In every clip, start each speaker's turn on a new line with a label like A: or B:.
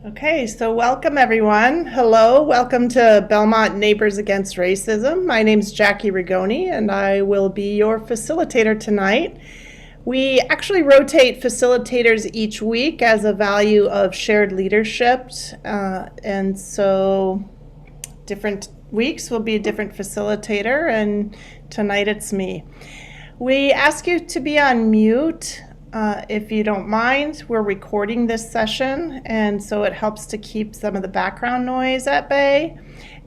A: Okay, so welcome everyone. Hello, welcome to Belmont Neighbors Against Racism. My name is Jackie Rigoni and I will be your facilitator tonight. We actually rotate facilitators each week as a value of shared leadership, and so different weeks will be a different facilitator, and tonight it's me. We ask you to be on mute. If you don't mind, we're recording this session, and so it helps to keep some of the background noise at bay.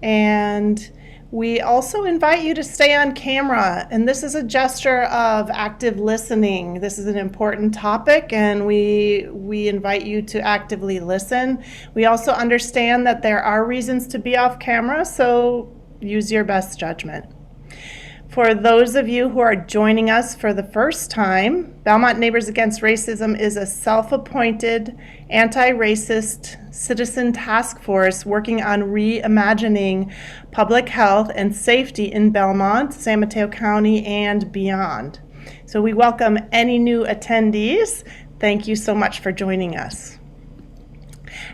A: And we also invite you to stay on camera, and this is a gesture of active listening. This is an important topic, and we invite you to actively listen. We also understand that there are reasons to be off camera, so use your best judgment. For those of you who are joining us for the first time, Belmont Neighbors Against Racism is a self-appointed anti-racist citizen task force working on reimagining public health and safety in Belmont, San Mateo County, and beyond. So we welcome any new attendees. Thank you so much for joining us.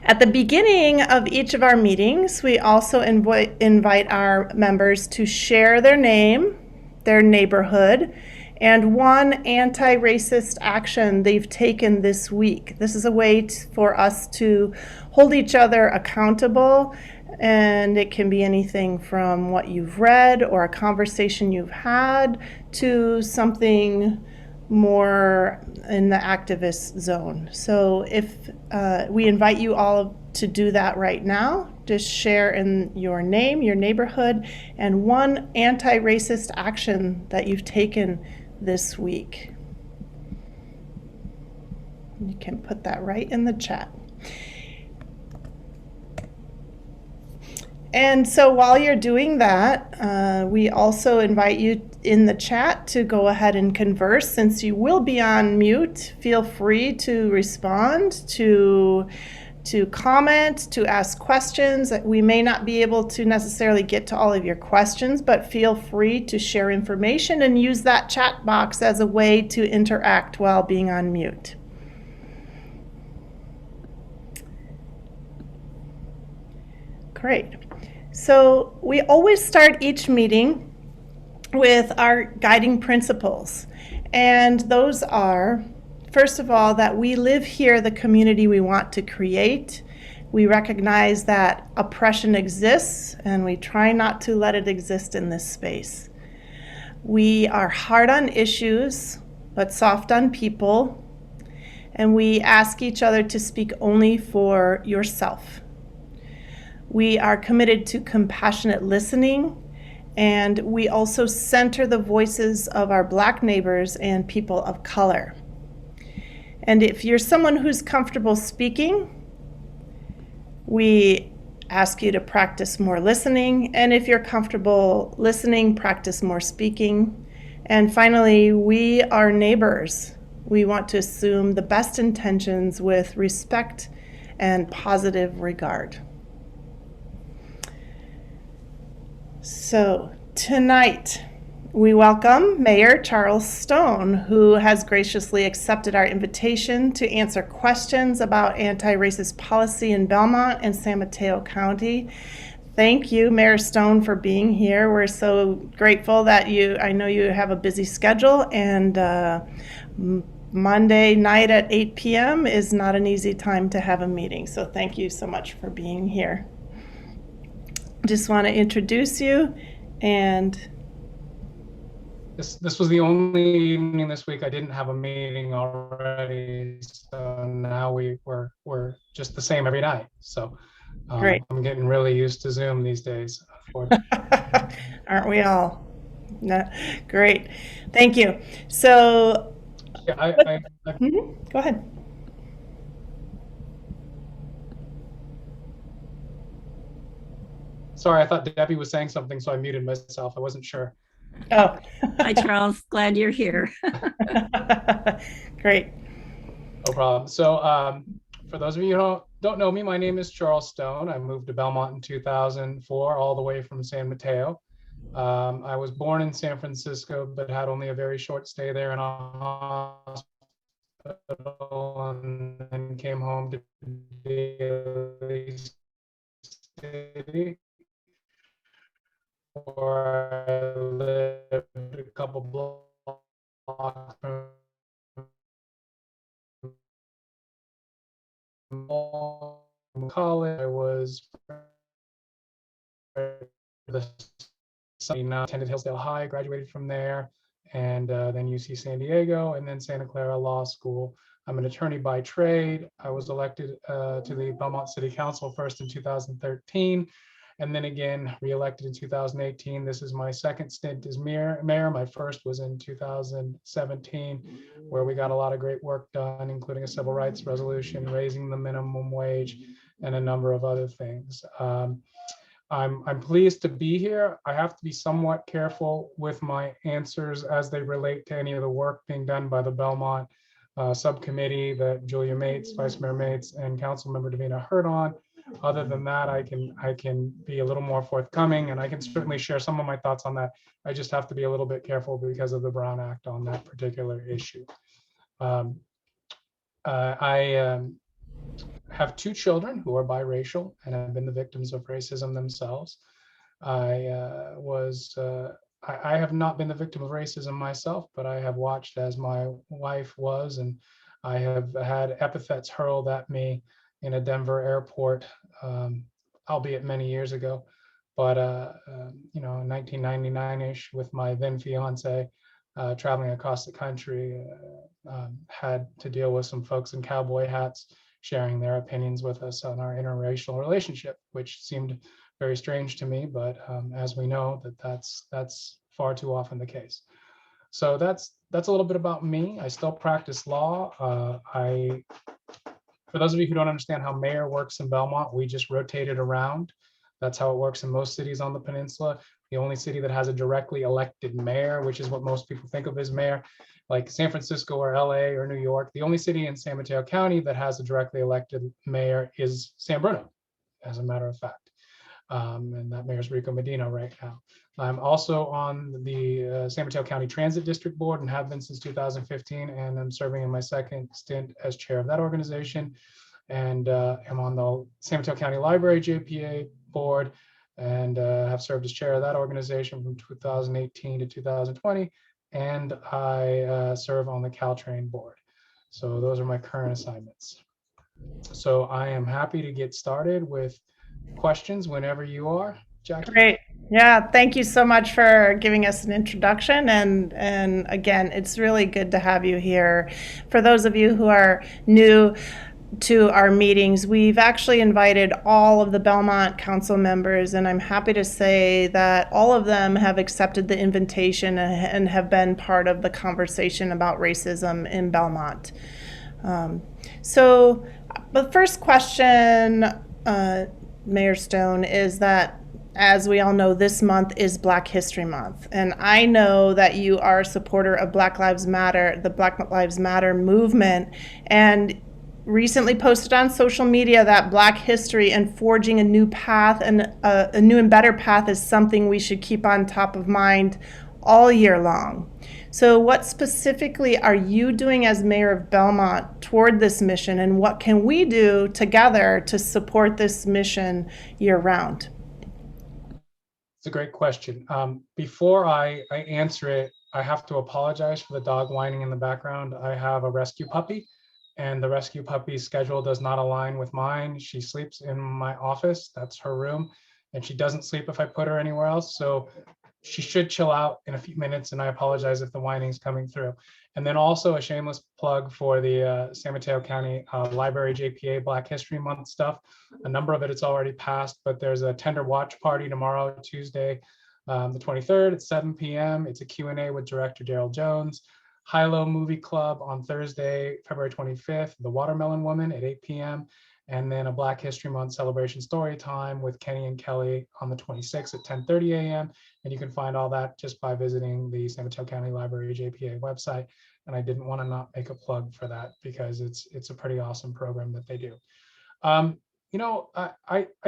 A: At the beginning of each of our meetings, we also invite our members to share their name, their neighborhood, and one anti-racist action they've taken this week. This is a way for us to hold each other accountable, and it can be anything from what you've read or a conversation you've had to something more in the activist zone. So if we invite you all to do that right now, just share in your name, your neighborhood, and one anti-racist action that you've taken this week. You can put that right in the chat. And so while you're doing that, we also invite you in the chat to go ahead and converse. Since you will be on mute, feel free to respond, to comment, to ask questions. We may not be able to necessarily get to all of your questions, but feel free to share information and use that chat box as a way to interact while being on mute. Great. So we always start each meeting with our guiding principles. And those are, first of all, that we live here the community we want to create. We recognize that oppression exists, and we try not to let it exist in this space. We are hard on issues, but soft on people. And we ask each other to speak only for yourself. We are committed to compassionate listening, and we also center the voices of our Black neighbors and people of color. And if you're someone who's comfortable speaking, we ask you to practice more listening. And if you're comfortable listening, practice more speaking. And finally, we are neighbors. We want to assume the best intentions with respect and positive regard. So tonight, we welcome Mayor Charles Stone, who has graciously accepted our invitation to answer questions about anti-racist policy in Belmont and San Mateo County. Thank you, Mayor Stone, for being here. We're so grateful that I know you have a busy schedule, and Monday night at 8 p.m. is not an easy time to have a meeting. So thank you so much for being here. Just want to introduce you, and
B: This was the only evening this week I didn't have a meeting already, so now we're just the same every night. So
A: great.
B: I'm getting really used to Zoom these days.
A: Aren't we all? No, great, thank you. So
B: yeah,
A: go ahead.
B: Sorry, I thought Debbie was saying something, so I muted myself. I wasn't sure.
A: Oh.
C: Hi, Charles. Glad you're here.
A: Great.
B: No problem. So for those of you who don't know me, my name is Charles Stone. I moved to Belmont in 2004, all the way from San Mateo. I was born in San Francisco, but had only a very short stay there in a hospital, and then came home to be a couple blocks from college. I was the attended Hillsdale High, graduated from there, and then UC San Diego, and then Santa Clara Law School. I'm an attorney by trade. I was elected to the Belmont City Council first in 2013, and then again re-elected in 2018. This is my second stint as mayor. My first was in 2017, where we got a lot of great work done, including a civil rights resolution, raising the minimum wage, and a number of other things. I'm pleased to be here. I have to be somewhat careful with my answers as they relate to any of the work being done by the Belmont subcommittee that Julia Mates, Vice Mayor Mates, and Councilmember Davina heard on. Other than that, I can be a little more forthcoming, and I can certainly share some of my thoughts on that. I just have to be a little bit careful because of the Brown Act on that particular issue. I have two children who are biracial and have been the victims of racism themselves. I have not been the victim of racism myself, but I have watched as my wife was, and I have had epithets hurled at me in a Denver airport, albeit many years ago. But in 1999-ish, with my then fiance, traveling across the country, had to deal with some folks in cowboy hats sharing their opinions with us on our interracial relationship, which seemed very strange to me, but as we know, that's far too often the case. So that's a little bit about me. I still practice law. For those of you who don't understand how mayor works in Belmont, we just rotate it around. That's how it works in most cities on the peninsula. The only city that has a directly elected mayor, which is what most people think of as mayor, like San Francisco or LA or New York, the only city in San Mateo County that has a directly elected mayor is San Bruno, as a matter of fact. And that mayor is Rico Medina right now. I'm also on the San Mateo County Transit District Board and have been since 2015, and I'm serving in my second stint as chair of that organization. And I'm on the San Mateo County Library JPA board, and have served as chair of that organization from 2018 to 2020. And I serve on the Caltrain board. So those are my current assignments. So I am happy to get started with questions whenever you are, Jackie.
A: Great. Yeah, thank you so much for giving us an introduction. And again, it's really good to have you here. For those of you who are new to our meetings, we've actually invited all of the Belmont Council members, and I'm happy to say that all of them have accepted the invitation and have been part of the conversation about racism in Belmont. So the first question, Mayor Stone, is that, as we all know, this month is Black History Month. And I know that you are a supporter of Black Lives Matter, the Black Lives Matter movement, and recently posted on social media that Black history and forging a new path and a new and better path is something we should keep on top of mind all year long. So what specifically are you doing as mayor of Belmont toward this mission, and what can we do together to support this mission year round?
B: It's a great question. Before I answer it, I have to apologize for the dog whining in the background. I have a rescue puppy, and the rescue puppy's schedule does not align with mine. She sleeps in my office, that's her room, and she doesn't sleep if I put her anywhere else. So she should chill out in a few minutes, and I apologize if the whining's coming through. And then also a shameless plug for the San Mateo County Library JPA Black History Month stuff. A number of it's already passed, but there's a tender watch party tomorrow, Tuesday, the 23rd at 7 p.m. It's a Q&A with director Daryl Jones. Hilo Movie Club on Thursday, February 25th, The Watermelon Woman at 8 p.m. And then a Black History Month celebration story time with Kenny and Kelly on the 26th at 10:30 a.m. And you can find all that just by visiting the San Mateo County Library JPA website. And I didn't want to not make a plug for that because it's a pretty awesome program that they do. I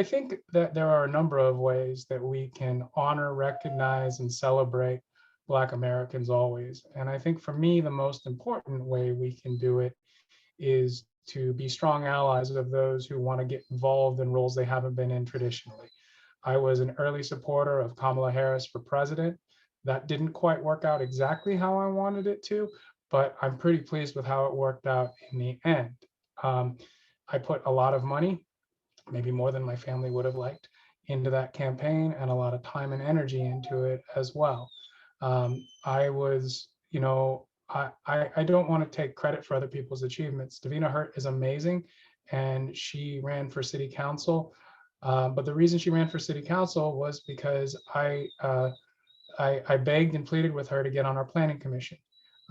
B: think that there are a number of ways that we can honor, recognize, and celebrate Black Americans always. And I think for me, the most important way we can do it is to be strong allies of those who want to get involved in roles they haven't been in traditionally. I was an early supporter of Kamala Harris for president. That didn't quite work out exactly how I wanted it to, but I'm pretty pleased with how it worked out in the end. I put a lot of money, maybe more than my family would have liked, into that campaign, and a lot of time and energy into it as well. I was, I don't want to take credit for other people's achievements. Davina Hurt is amazing, and she ran for city council. But the reason she ran for city council was because I begged and pleaded with her to get on our planning commission.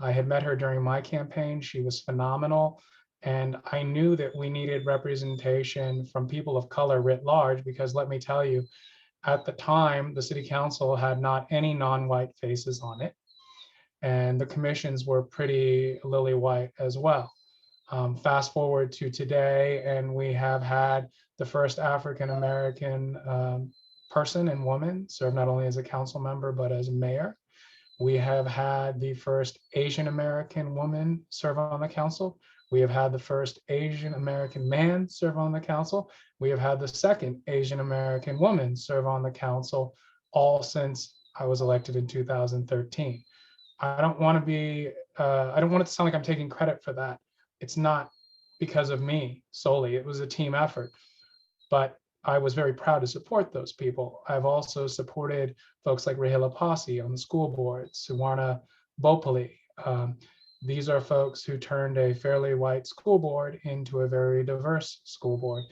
B: I had met her during my campaign. She was phenomenal. And I knew that we needed representation from people of color writ large, because let me tell you, at the time, the city council had not any non-white faces on it. And the commissions were pretty lily white as well. Fast forward to today, and we have had the first African-American person and woman serve not only as a council member, but as mayor. We have had the first Asian American woman serve on the council. We have had the first Asian American man serve on the council. We have had the second Asian American woman serve on the council, all since I was elected in 2013. I don't want it to sound like I'm taking credit for that. It's not because of me solely. It was a team effort. But I was very proud to support those people. I've also supported folks like Rahila Posse on the school board, Suwarna Bopali. These are folks who turned a fairly white school board into a very diverse school board.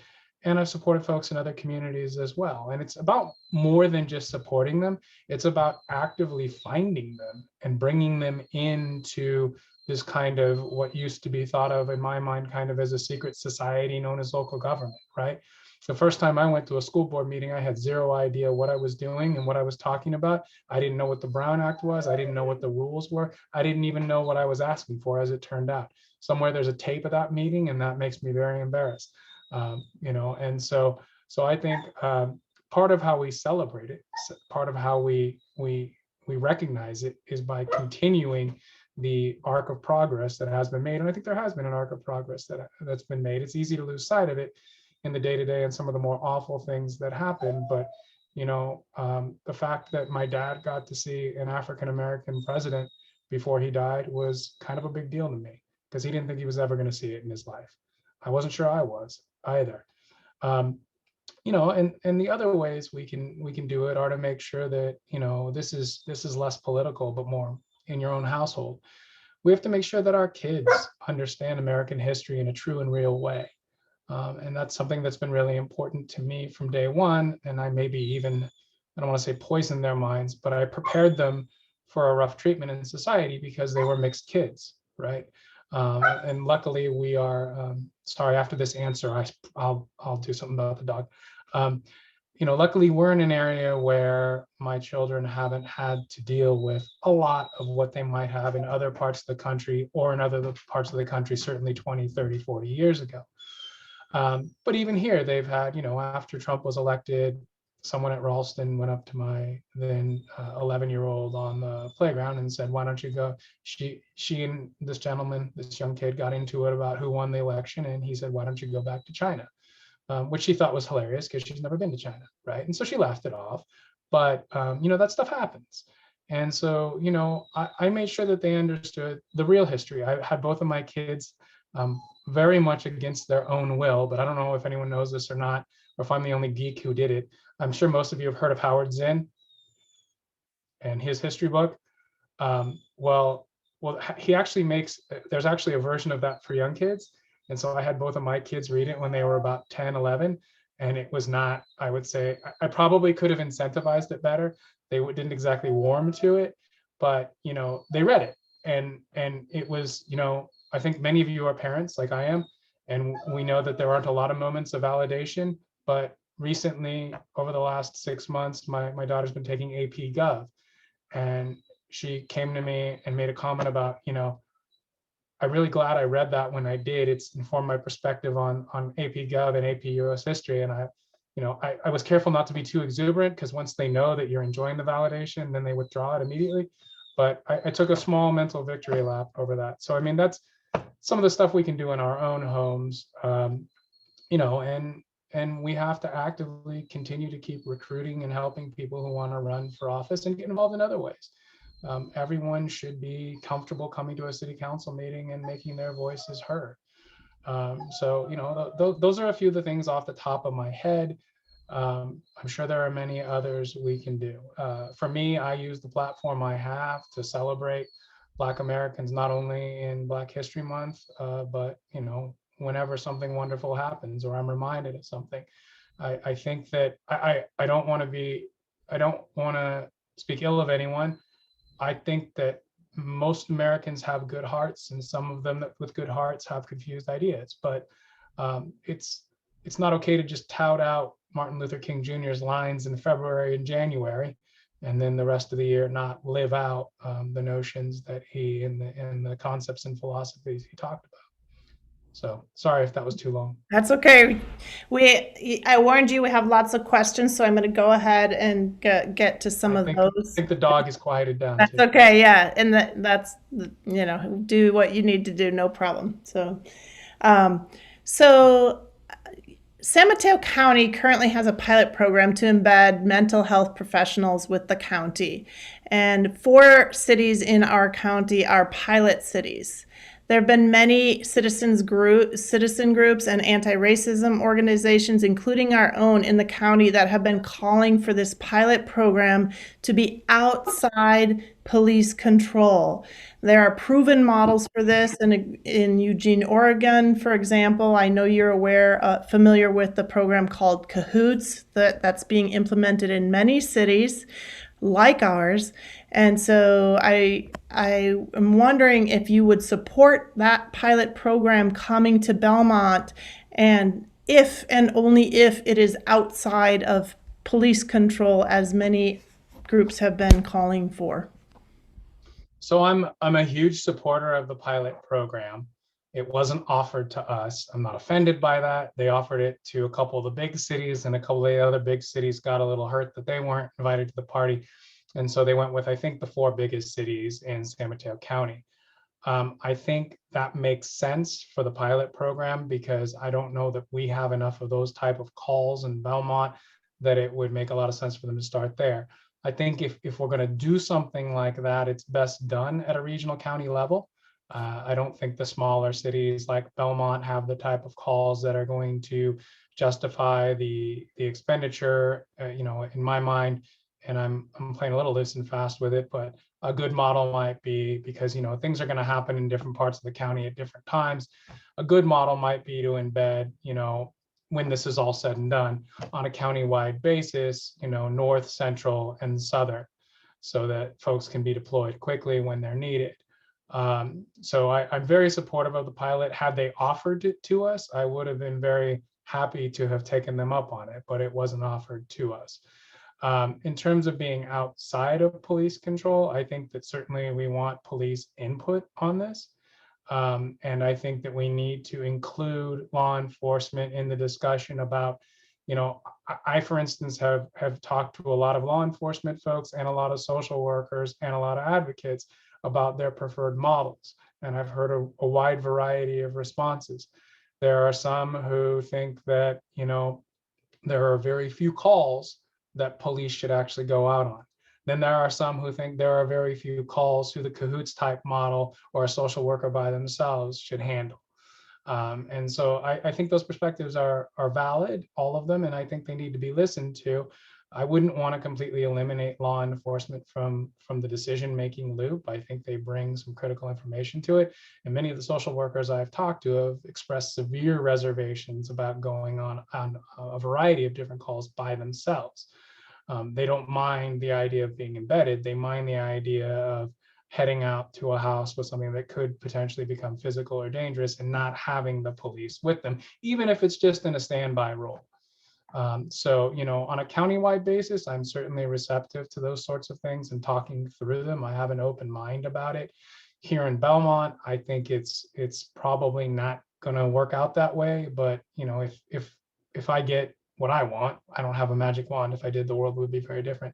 B: And I've supported folks in other communities as well. And it's about more than just supporting them. It's about actively finding them and bringing them into this kind of what used to be thought of in my mind kind of as a secret society known as local government, right? The first time I went to a school board meeting, I had zero idea what I was doing and what I was talking about. I didn't know what the Brown Act was. I didn't know what the rules were. I didn't even know what I was asking for, as it turned out. Somewhere there's a tape of that meeting, and that makes me very embarrassed. And so I think part of how we celebrate it, part of how we recognize it, is by continuing the arc of progress that has been made. And I think there has been an arc of progress that's been made. It's easy to lose sight of it in the day-to-day and some of the more awful things that happen. But, the fact that my dad got to see an African-American president before he died was kind of a big deal to me, because he didn't think he was ever going to see it in his life. I wasn't sure I was either. And the other ways we can do it are to make sure that, this is less political, but more in your own household. We have to make sure that our kids understand American history in a true and real way. And that's something that's been really important to me from day one. And I maybe even, I don't want to say poison their minds, but I prepared them for a rough treatment in society because they were mixed kids, right? And luckily we are, sorry, after this answer, I'll do something about the dog. Luckily we're in an area where my children haven't had to deal with a lot of what they might have in other parts of the country, or in other parts of the country, certainly 20, 30, 40 years ago. But even here, they've had, after Trump was elected, someone at Ralston went up to my then 11-year-old on the playground and said, why don't you go? She and this gentleman, this young kid, got into it about who won the election. And he said, why don't you go back to China? Which she thought was hilarious because she's never been to China, right? And so she laughed it off. But, that stuff happens. And so, I made sure that they understood the real history. I had both of my kids very much against their own will, but I don't know if anyone knows this or not, or if I'm the only geek who did it. I'm sure most of you have heard of Howard Zinn and his history book. Well, he actually there's actually a version of that for young kids. And so I had both of my kids read it when they were about 10, 11. And it was not, I would say, I probably could have incentivized it better. They didn't exactly warm to it, but, they read it. And it was, I think many of you are parents like I am, and we know that there aren't a lot of moments of validation, but recently, over the last 6 months, my daughter's been taking AP Gov, and she came to me and made a comment about, I'm really glad I read that when I did. It's informed my perspective on AP Gov and AP US history. And I was careful not to be too exuberant, because once they know that you're enjoying the validation, then they withdraw it immediately. But I took a small mental victory lap over that. So, I mean, that's some of the stuff we can do in our own homes, and we have to actively continue to keep recruiting and helping people who want to run for office and get involved in other ways. everyone should be comfortable coming to a city council meeting and making their voices heard. So, those are a few of the things off the top of my head. I'm sure there are many others we can do. For me, I use the platform I have to celebrate Black Americans, not only in Black History Month, but, whenever something wonderful happens or I'm reminded of something. I think that I don't want to speak ill of anyone. I think that most Americans have good hearts, and some of them that with good hearts have confused ideas. But it's not okay to just tout out Martin Luther King Jr.'s lines in February and January, and then the rest of the year not live out the notions that he and the concepts and philosophies he talked about. So sorry if that was too long.
A: That's okay. I warned you we have lots of questions, so I'm going to go ahead and get to some of
B: I
A: those.
B: think the dog is quieted down
A: That's
B: too.
A: okay, yeah, and that's do what you need to do, no problem. Um, so San Mateo County currently has a pilot program to embed mental health professionals with the county, and 4 cities in our county are pilot cities. There have been many citizen groups and anti-racism organizations, including our own in the county, that have been calling for this pilot program to be outside police control. There are proven models for this in Eugene, Oregon, for example. I know you're familiar with the program called Cahoots that's being implemented in many cities like ours. And so I am wondering if you would support that pilot program coming to Belmont, and if and only if it is outside of police control, as many groups have been calling for.
B: So I'm a huge supporter of the pilot program. It wasn't offered to us. I'm not offended by that. They offered it to a couple of the big cities, and a couple of the other big cities got a little hurt that they weren't invited to the party. And so they went with, I think, the 4 biggest cities in San Mateo County. I think that makes sense for the pilot program, because I don't know that we have enough of those type of calls in Belmont that it would make a lot of sense for them to start there. I think if we're going to do something like that, it's best done at a regional county level. I don't think the smaller cities like Belmont have the type of calls that are going to justify the expenditure. In my mind, and I'm playing a little loose and fast with it, but a good model might be, because things are going to happen in different parts of the county at different times. A good model might be to embed, when this is all said and done, on a county-wide basis, north, central, and southern, so that folks can be deployed quickly when they're needed. So I'm very supportive of the pilot. Had they offered it to us, I would have been very happy to have taken them up on it, but it wasn't offered to us. In terms of being outside of police control, I think that certainly we want police input on this. And I think that we need to include law enforcement in the discussion about, I, for instance, have talked to a lot of law enforcement folks and a lot of social workers and a lot of advocates about their preferred models. And I've heard a wide variety of responses. There are some who think that, there are very few calls that police should actually go out on. Then there are some who think there are very few calls who the Cahoots type model or a social worker by themselves should handle. And so I think those perspectives are valid, all of them, and I think they need to be listened to. I wouldn't want to completely eliminate law enforcement from the decision-making loop. I think they bring some critical information to it. And many of the social workers I've talked to have expressed severe reservations about going on a variety of different calls by themselves. They don't mind the idea of being embedded. They mind the idea of heading out to a house with something that could potentially become physical or dangerous and not having the police with them, even if it's just in a standby role. So, on a countywide basis, I'm certainly receptive to those sorts of things and talking through them. I have an open mind about it. Here in Belmont, I think it's probably not going to work out that way. But if I get what I want, I don't have a magic wand. If I did, the world would be very different.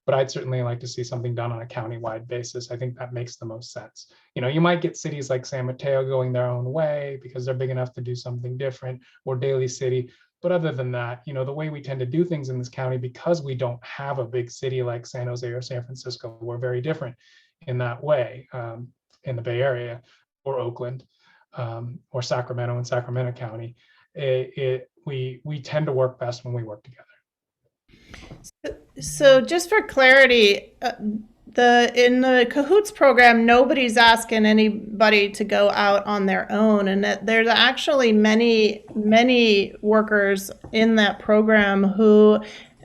B: But I'd certainly like to see something done on a countywide basis. I think that makes the most sense. You might get cities like San Mateo going their own way because they're big enough to do something different, or Daly City. But other than that, the way we tend to do things in this county, because we don't have a big city like San Jose or San Francisco, we're very different in that way in the Bay Area or Oakland or Sacramento and Sacramento County. We tend to work best when we work together.
A: So just for clarity, in the Cahoots program, nobody's asking anybody to go out on their own, and that there's actually many workers in that program who,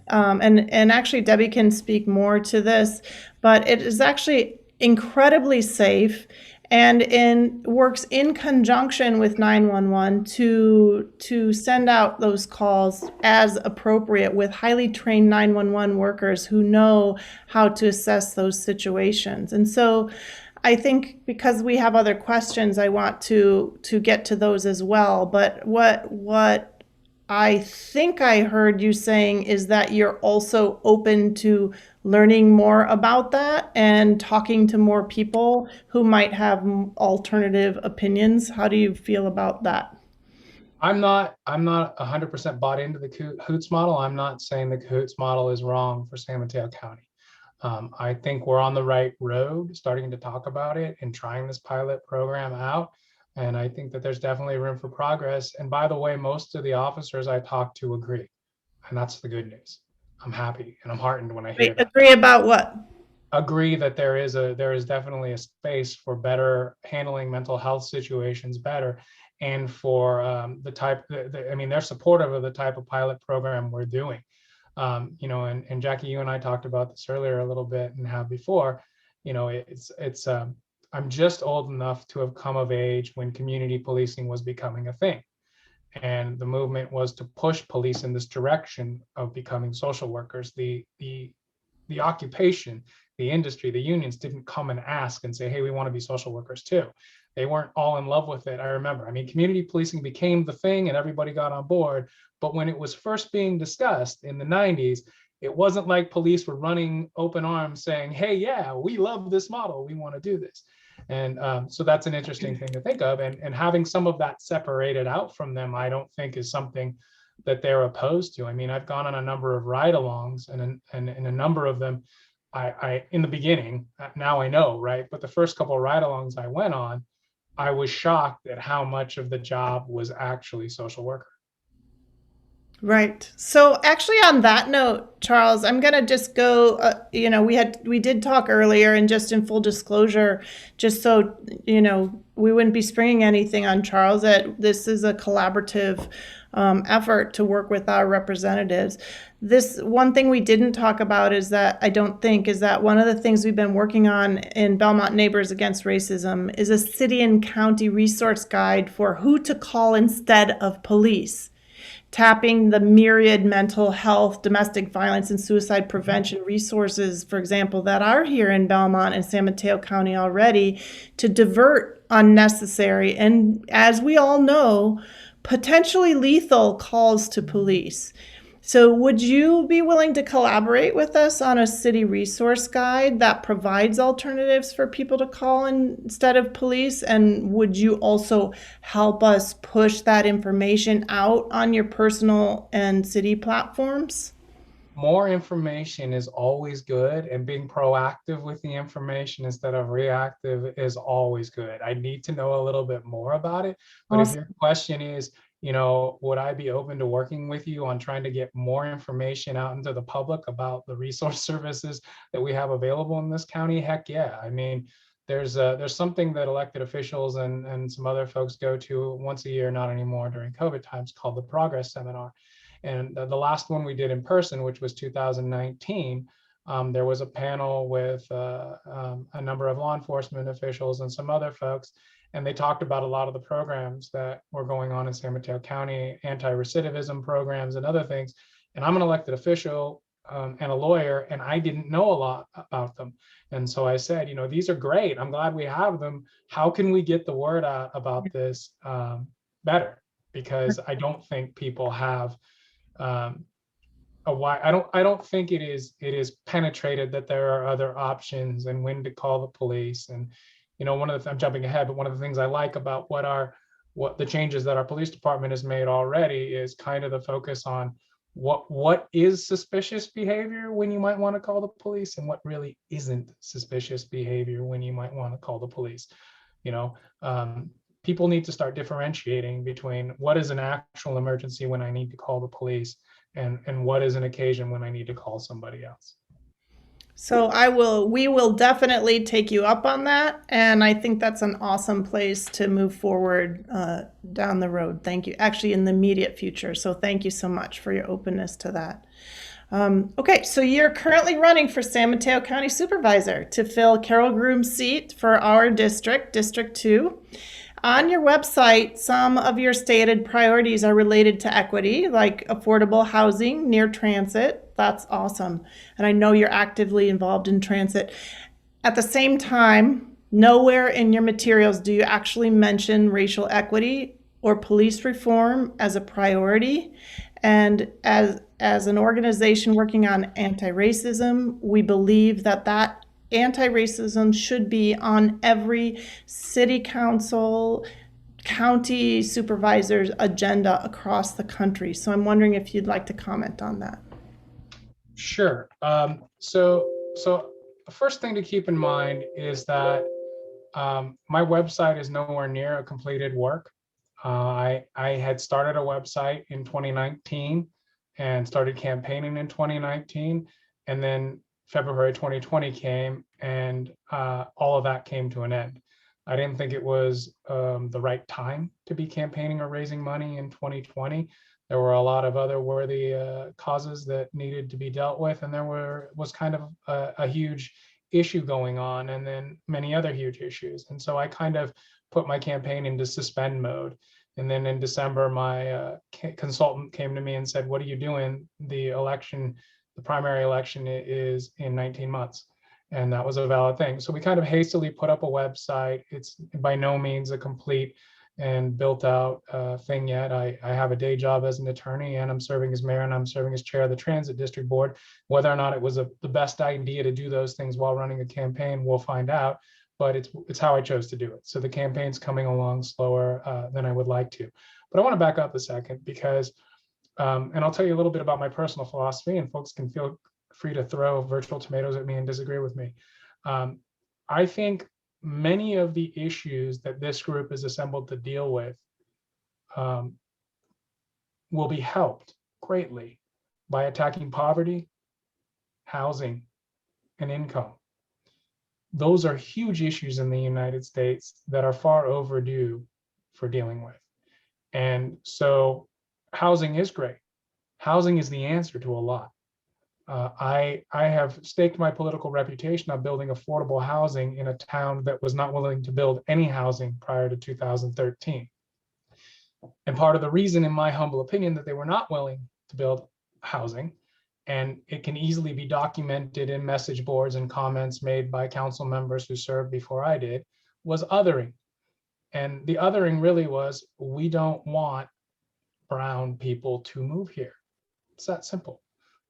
A: and actually Debbie can speak more to this, but it is actually incredibly safe and works in conjunction with 911 to send out those calls as appropriate with highly trained 911 workers who know how to assess those situations. And so I think because we have other questions, I want to get to those as well. But what I think I heard you saying is that you're also open to learning more about that and talking to more people who might have alternative opinions. How do you feel about that?
B: I'm not 100% bought into the Cahoots model. I'm not saying the Cahoots model is wrong for San Mateo County. I think we're on the right road, starting to talk about it and trying this pilot program out. And I think that there's definitely room for progress. And by the way, most of the officers I talk to agree. And that's the good news. I'm happy and I'm heartened when I hear that.
A: Agree about what?
B: Agree that there is definitely a space for better handling mental health situations better, and for the type. I mean, they're supportive of the type of pilot program we're doing. And Jackie, you and I talked about this earlier a little bit and have before. I'm just old enough to have come of age when community policing was becoming a thing. And the movement was to push police in this direction of becoming social workers. The occupation, the industry, the unions didn't come and ask and say, hey, we want to be social workers too. They weren't all in love with it. I remember, community policing became the thing and everybody got on board. But when it was first being discussed in the 90s, it wasn't like police were running open arms saying, hey, yeah, we love this model. We want to do this. And so that's an interesting thing to think of. And having some of that separated out from them, I don't think is something that they're opposed to. I've gone on a number of ride-alongs, and in a number of them, I in the beginning, now I know, right? But the first couple of ride-alongs I went on, I was shocked at how much of the job was actually social worker.
A: Right. So actually on that note, Charles, I'm going to just go, we did talk earlier, and just in full disclosure, just so, we wouldn't be springing anything on Charles, that this is a collaborative effort to work with our representatives. This one thing we didn't talk about is that one of the things we've been working on in Belmont Neighbors Against Racism is a city and county resource guide for who to call instead of police, tapping the myriad mental health, domestic violence, and suicide prevention resources, for example, that are here in Belmont and San Mateo County already, to divert unnecessary and, as we all know, potentially lethal calls to police. So would you be willing to collaborate with us on a city resource guide that provides alternatives for people to call instead of police? And would you also help us push that information out on your personal and city platforms?
B: More information is always good, and being proactive with the information instead of reactive is always good. I need to know a little bit more about it. But
A: Awesome.
B: If your question is, would I be open to working with you on trying to get more information out into the public about the resource services that we have available in this county? Heck yeah. There's something that elected officials and some other folks go to once a year, not anymore during COVID times, called the Progress Seminar. And the last one we did in person, which was 2019, there was a panel with a number of law enforcement officials and some other folks, and they talked about a lot of the programs that were going on in San Mateo County, anti-recidivism programs and other things. And I'm an elected official and a lawyer, and I didn't know a lot about them. And so I said, these are great. I'm glad we have them. How can we get the word out about this better? Because I don't think people have I don't think it is penetrated that there are other options and when to call the police. And I'm jumping ahead, but one of the things I like about what the changes that our police department has made already is kind of the focus on what is suspicious behavior when you might want to call the police, and what really isn't suspicious behavior when you might want to call the police. You know, people need to start differentiating between what is an actual emergency when I need to call the police, and what is an occasion when I need to call somebody else.
A: So we will definitely take you up on that, and I think that's an awesome place to move forward down the road. Thank you. Actually, in the immediate future. So thank you so much for your openness to that. Okay, so you're currently running for San Mateo County Supervisor to fill Carol Groom's seat for our district, District 2. On your website, some of your stated priorities are related to equity, like affordable housing near transit. That's awesome. And I know you're actively involved in transit. At the same time, nowhere in your materials do you actually mention racial equity or police reform as a priority. And as an organization working on anti-racism, we believe that anti-racism should be on every city council, county supervisor's agenda across the country. So I'm wondering if you'd like to comment on that.
B: Sure. So the first thing to keep in mind is that my website is nowhere near a completed work. I had started a website in 2019 and started campaigning in 2019, and then February 2020 came, and all of that came to an end. I didn't think it was the right time to be campaigning or raising money in 2020. There were a lot of other worthy causes that needed to be dealt with, and there was kind of a huge issue going on, and then many other huge issues. And so I kind of put my campaign into suspend mode. And then in December, my consultant came to me and said, "What are you doing? The primary election is in 19 months." And that was a valid thing. So we kind of hastily put up a website. It's by no means a complete and built out thing yet. I have a day job as an attorney, and I'm serving as mayor, and I'm serving as chair of the Transit District Board. Whether or not it was the best idea to do those things while running a campaign, we'll find out. But it's how I chose to do it. So the campaign's coming along slower than I would like to. But I want to back up a second because, and I'll tell you a little bit about my personal philosophy, and folks can feel free to throw virtual tomatoes at me and disagree with me. I think many of the issues that this group is assembled to deal with will be helped greatly by attacking poverty, housing, and income. Those are huge issues in the United States that are far overdue for dealing with. And so housing is great. Housing is the answer to a lot. I have staked my political reputation on building affordable housing in a town that was not willing to build any housing prior to 2013. And part of the reason, in my humble opinion, that they were not willing to build housing, and it can easily be documented in message boards and comments made by council members who served before I did, was othering. And the othering really was, we don't want brown people to move here. It's that simple.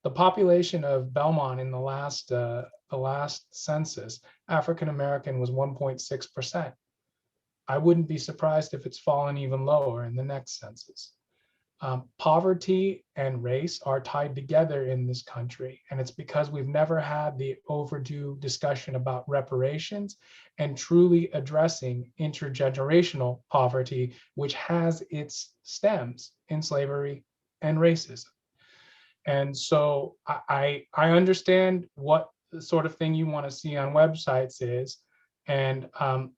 B: The population of Belmont in the last census, African American, was 1.6%. I wouldn't be surprised if it's fallen even lower in the next census. Poverty and race are tied together in this country, and it's because we've never had the overdue discussion about reparations and truly addressing intergenerational poverty, which has its stems in slavery and racism. And so I understand what the sort of thing you want to see on websites is, and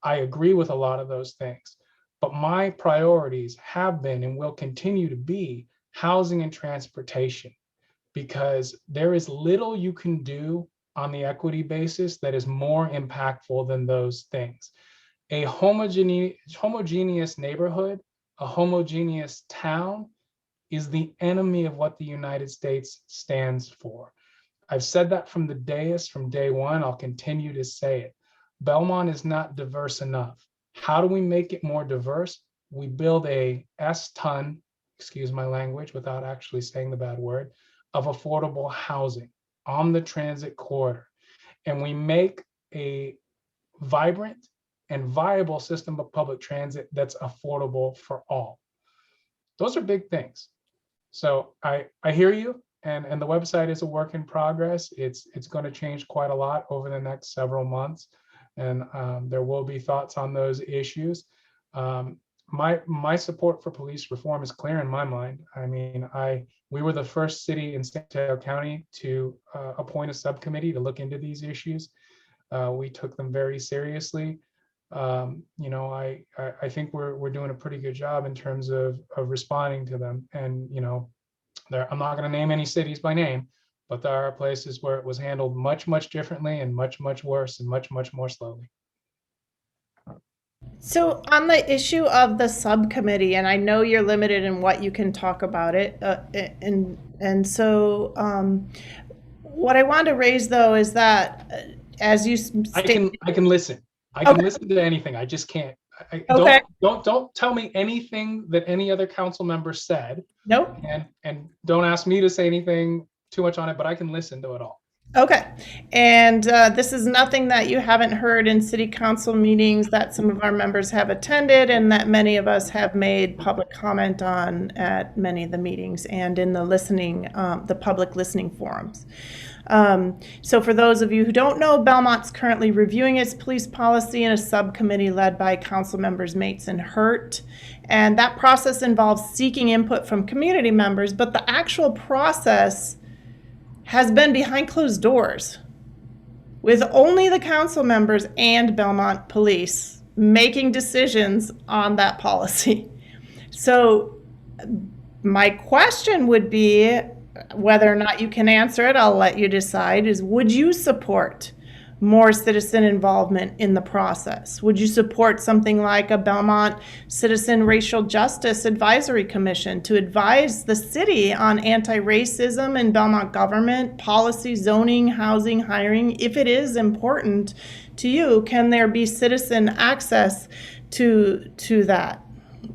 B: I agree with a lot of those things. But my priorities have been and will continue to be housing and transportation, because there is little you can do on the equity basis that is more impactful than those things. A homogeneous neighborhood, a homogeneous town, is the enemy of what the United States stands for. I've said that from the dais from day one. I'll continue to say it. Belmont is not diverse enough. How do we make it more diverse? We build a S-ton, excuse my language without actually saying the bad word, of affordable housing on the transit corridor. And we make a vibrant and viable system of public transit that's affordable for all. Those are big things. So I hear you, and the website is a work in progress. It's going to change quite a lot over the next several months, and there will be thoughts on those issues. My support for police reform is clear in my mind. I mean, we were the first city in San Mateo County to appoint a subcommittee to look into these issues. We took them very seriously. I think we're doing a pretty good job in terms of responding to them. And I'm not going to name any cities by name, but there are places where it was handled much differently and much worse and much more slowly.
A: So on the issue of the subcommittee, and I know you're limited in what you can talk about it, what I want to raise though is that as you stated,
B: I can listen. I can listen to anything. I just can't.
A: Okay.
B: Don't tell me anything that any other council member said.
A: Nope.
B: And don't ask me to say anything too much on it, but I can listen to it all.
A: Okay. And this is nothing that you haven't heard in city council meetings that some of our members have attended and that many of us have made public comment on at many of the meetings and in the the public listening forums. So for those of you who don't know, Belmont's currently reviewing its police policy in a subcommittee led by council members Mates and Hurt. And that process involves seeking input from community members, but the actual process has been behind closed doors with only the council members and Belmont Police making decisions on that policy. So my question would be, whether or not you can answer it, I'll let you decide, is would you support more citizen involvement in the process? Would you support something like a Belmont Citizen Racial Justice Advisory Commission to advise the city on anti-racism in Belmont government, policy, zoning, housing, hiring? If it is important to you, can there be citizen access to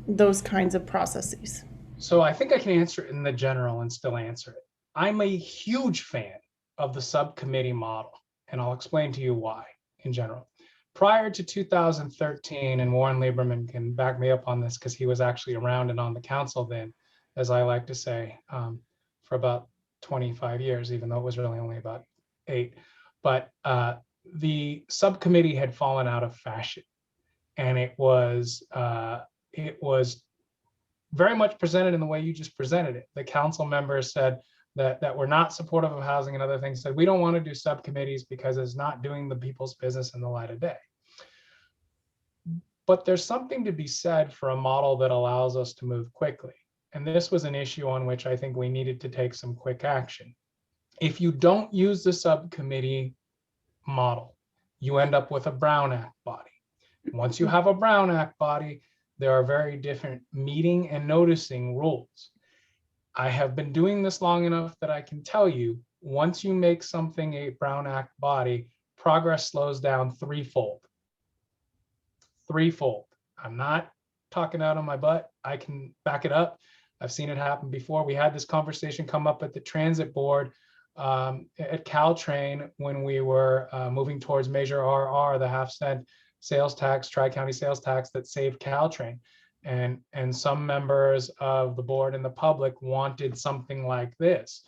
A: those kinds of processes?
B: So I think I can answer it in the general and still answer it. I'm a huge fan of the subcommittee model, and I'll explain to you why in general. Prior to 2013, and Warren Lieberman can back me up on this because he was actually around and on the council then, as I like to say, for about 25 years, even though it was really only about 8. But the subcommittee had fallen out of fashion, and it was very much presented in the way you just presented it. The council members said that we're not supportive of housing and other things, said we don't want to do subcommittees because it's not doing the people's business in the light of day. But there's something to be said for a model that allows us to move quickly. And this was an issue on which I think we needed to take some quick action. If you don't use the subcommittee model, you end up with a Brown Act body. Once you have a Brown Act body, there are very different meeting and noticing rules. I have been doing this long enough that I can tell you, once you make something a Brown Act body, progress slows down threefold. Threefold. I'm not talking out of my butt. I can back it up. I've seen it happen before. We had this conversation come up at the transit board at Caltrain when we were moving towards Measure RR, the half-cent sales tax, tri-county sales tax that saved Caltrain. And some members of the board and the public wanted something like this,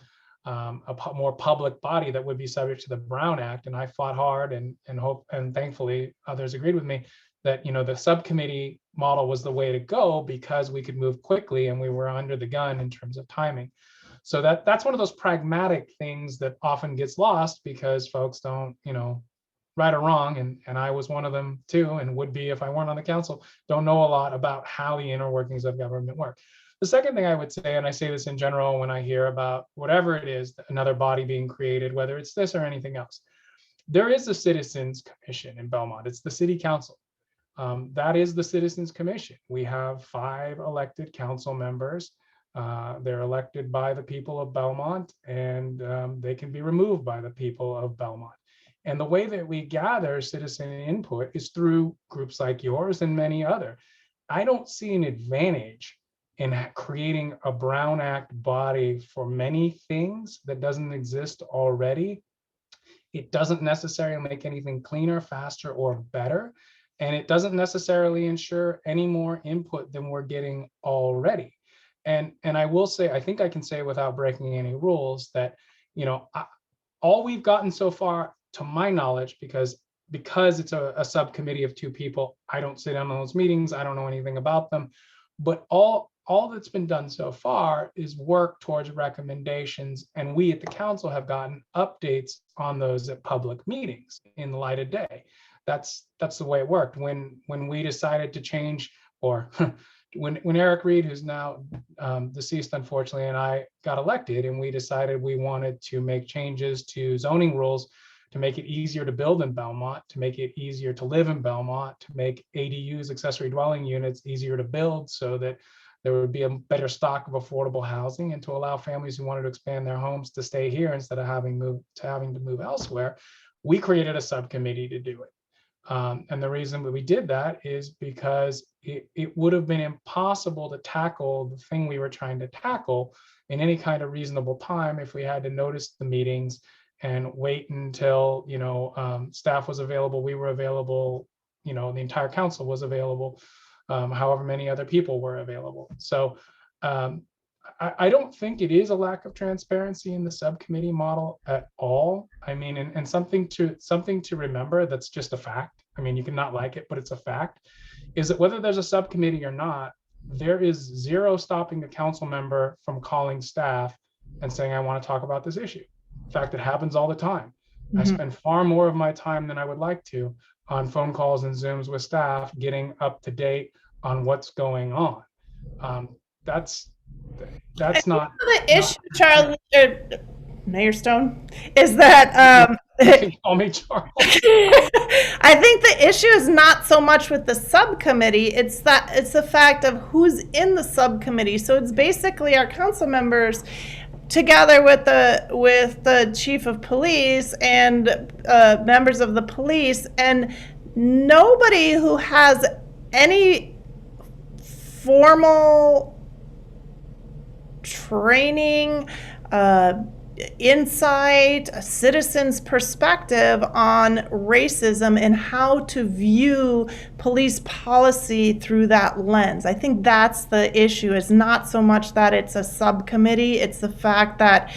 B: a more public body that would be subject to the Brown Act. And I fought hard and thankfully others agreed with me that the subcommittee model was the way to go because we could move quickly and we were under the gun in terms of timing. So that's one of those pragmatic things that often gets lost because folks don't, right or wrong, and I was one of them too, and would be if I weren't on the council, don't know a lot about how the inner workings of government work. The second thing I would say, and I say this in general when I hear about whatever it is, another body being created, whether it's this or anything else, there is a Citizens Commission in Belmont. It's the city council. That is the Citizens Commission. We have 5 elected council members. They're elected by the people of Belmont, and they can be removed by the people of Belmont. And the way that we gather citizen input is through groups like yours and many other. I don't see an advantage in creating a Brown Act body for many things that doesn't exist already. It doesn't necessarily make anything cleaner, faster, or better. And it doesn't necessarily ensure any more input than we're getting already. And I will say, I think I can say without breaking any rules that, all we've gotten so far, to my knowledge, because it's a subcommittee of two people, I don't sit in on those meetings, I don't know anything about them, but all that's been done so far is work towards recommendations, and we at the council have gotten updates on those at public meetings in the light of day. That's the way it worked. When we decided to change, or when Eric Reed, who's now deceased unfortunately, and I got elected, and we decided we wanted to make changes to zoning rules to make it easier to build in Belmont, to make it easier to live in Belmont, to make ADUs, accessory dwelling units, easier to build so that there would be a better stock of affordable housing, and to allow families who wanted to expand their homes to stay here instead of having to move elsewhere. We created a subcommittee to do it. And the reason that we did that is because it would have been impossible to tackle the thing we were trying to tackle in any kind of reasonable time if we had to notice the meetings and wait until staff was available, we were available, the entire council was available, however many other people were available. So I don't think it is a lack of transparency in the subcommittee model at all. I mean, and something to remember that's just a fact. I mean, you can not like it, but it's a fact, is that whether there's a subcommittee or not, there is zero stopping a council member from calling staff and saying, I want to talk about this issue. In fact, it happens all the time. I spend far more of my time than I would like to on phone calls and Zooms with staff, getting up to date on what's going on. That's not
A: the issue, Charles, Mayor Stone, is that
B: you can call me Charles.
A: I think the issue is not so much with the subcommittee, it's the fact of who's in the subcommittee. So it's basically our council members together with the chief of police and members of the police, and nobody who has any formal training, insight, a citizen's perspective on racism and how to view police policy through that lens. I think that's the issue. It's not so much that it's a subcommittee, it's the fact that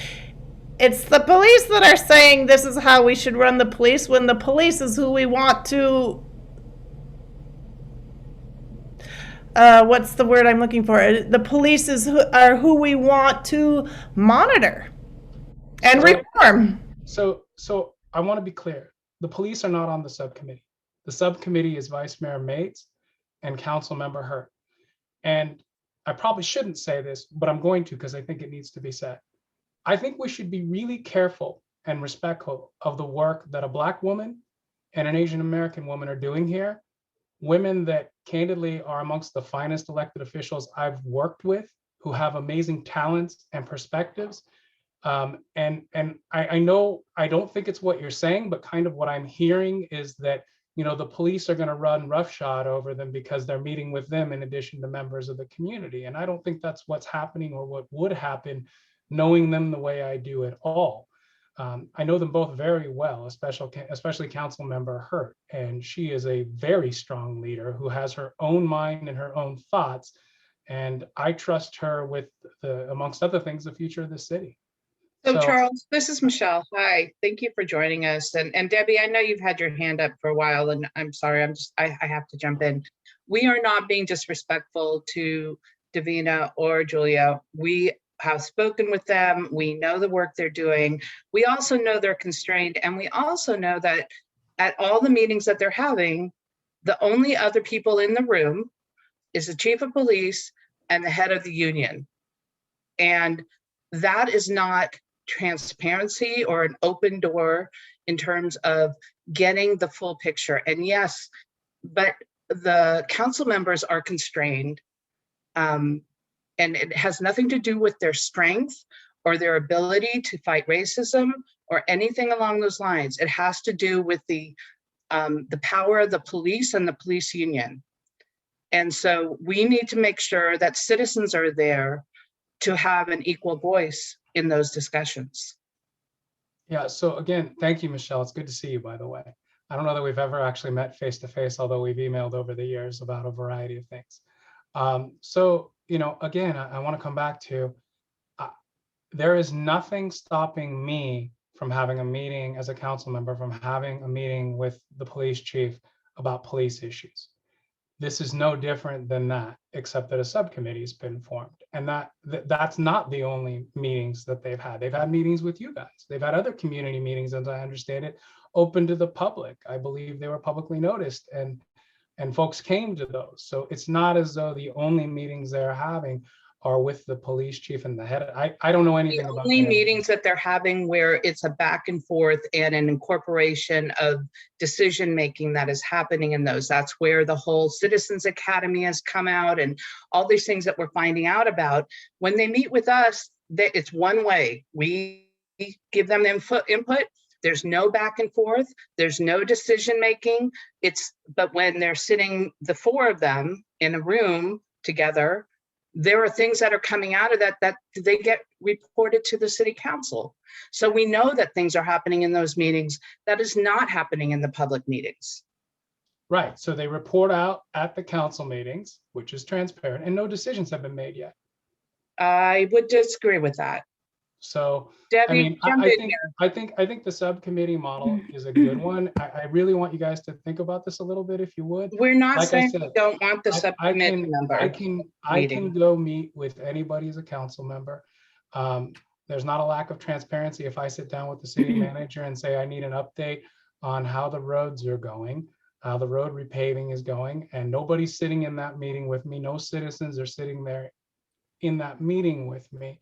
A: it's the police that are saying this is how we should run the police, when the police is who we want to what's the word I'm looking for? The police are who we want to monitor and reform.
B: So I want to be clear. The police are not on the subcommittee. The subcommittee is Vice Mayor Mates and Council Member Hurt. And I probably shouldn't say this, but I'm going to because I think it needs to be said. I think we should be really careful and respectful of the work that a Black woman and an Asian American woman are doing here. Women that candidly are amongst the finest elected officials I've worked with, who have amazing talents and perspectives. And I know, I don't think it's what you're saying, but kind of what I'm hearing is that, the police are going to run roughshod over them because they're meeting with them in addition to members of the community. And I don't think that's what's happening or what would happen, knowing them the way I do at all. I know them both very well, especially Council Member Hurt, and she is a very strong leader who has her own mind and her own thoughts, and I trust her with, amongst other things, the future of the city.
D: So Charles, this is Michelle. Hi, thank you for joining us. And Debbie, I know you've had your hand up for a while, and I'm sorry, I have to jump in. We are not being disrespectful to Davina or Julia. We have spoken with them. We know the work they're doing. We also know they're constrained. And we also know that at all the meetings that they're having, the only other people in the room is the chief of police and the head of the union. And that is not transparency or an open door in terms of getting the full picture. And yes, but the council members are constrained. And it has nothing to do with their strength or their ability to fight racism or anything along those lines. It has to do with the power of the police and the police union. And so we need to make sure that citizens are there to have an equal voice in those discussions.
B: Yeah, so again, thank you, Michelle. It's good to see you, by the way. I don't know that we've ever actually met face to face, although we've emailed over the years about a variety of things. So again, I want to come back to, there is nothing stopping me from having a meeting as a council member, from having a meeting with the police chief about police issues. This is no different than that, except that a subcommittee has been formed. And that's not the only meetings that they've had. They've had meetings with you guys. They've had other community meetings, as I understand it, open to the public. I believe they were publicly noticed, and folks came to those. So it's not as though the only meetings they're having are with the police chief and the head. I don't know anything about
D: only
B: that.
D: meetings that they're having where it's a back and forth and an incorporation of decision making that is happening in those. That's where the whole Citizens Academy has come out and all these things that we're finding out about. When they meet with us, it's one way. We give them input. There's no back and forth. There's no decision making. But when they're sitting, the four of them in a room together, there are things that are coming out of that they get reported to the city council. So we know that things are happening in those meetings that is not happening in the public meetings.
B: Right. So they report out at the council meetings, which is transparent, and no decisions have been made yet.
D: I would disagree with that.
B: So,
D: Debbie, jump in here.
B: I think the subcommittee model is a good one. I really want you guys to think about this a little bit, if you would.
D: We're not
B: Like I
D: saying
B: said,
D: we don't want the subcommittee member.
B: I can go meet with anybody as a council member. There's not a lack of transparency if I sit down with the city manager and say, I need an update on how the roads are going, how the road repaving is going, and nobody's sitting in that meeting with me. No citizens are sitting there in that meeting with me.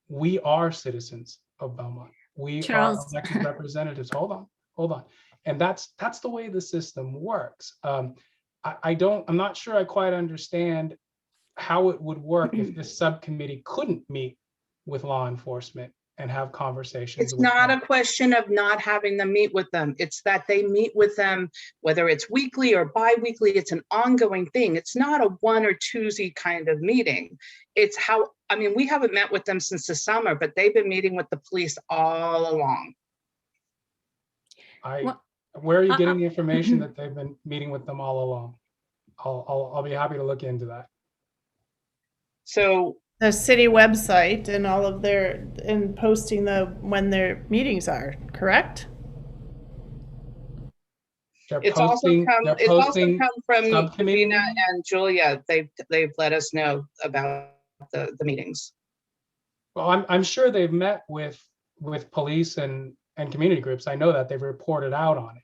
B: We are citizens of Belmont. We are elected representatives. Hold on. And that's the way the system works. I'm not sure I quite understand how it would work if this subcommittee couldn't meet with law enforcement and have conversations.
D: It's not a question of not having them meet with them. It's that they meet with them, whether it's weekly or bi-weekly, it's an ongoing thing. It's not a one or twosie kind of meeting. It's we haven't met with them since the summer, but they've been meeting with the police all along.
B: Where are you getting the information that they've been meeting with them all along? I'll be happy to look into that.
D: So
A: the city website and all of and posting when their meetings are, correct?
D: It's also come from Davina and Julia. They've let us know about the meetings.
B: Well, I'm sure they've met with police and community groups. I know that they've reported out on it.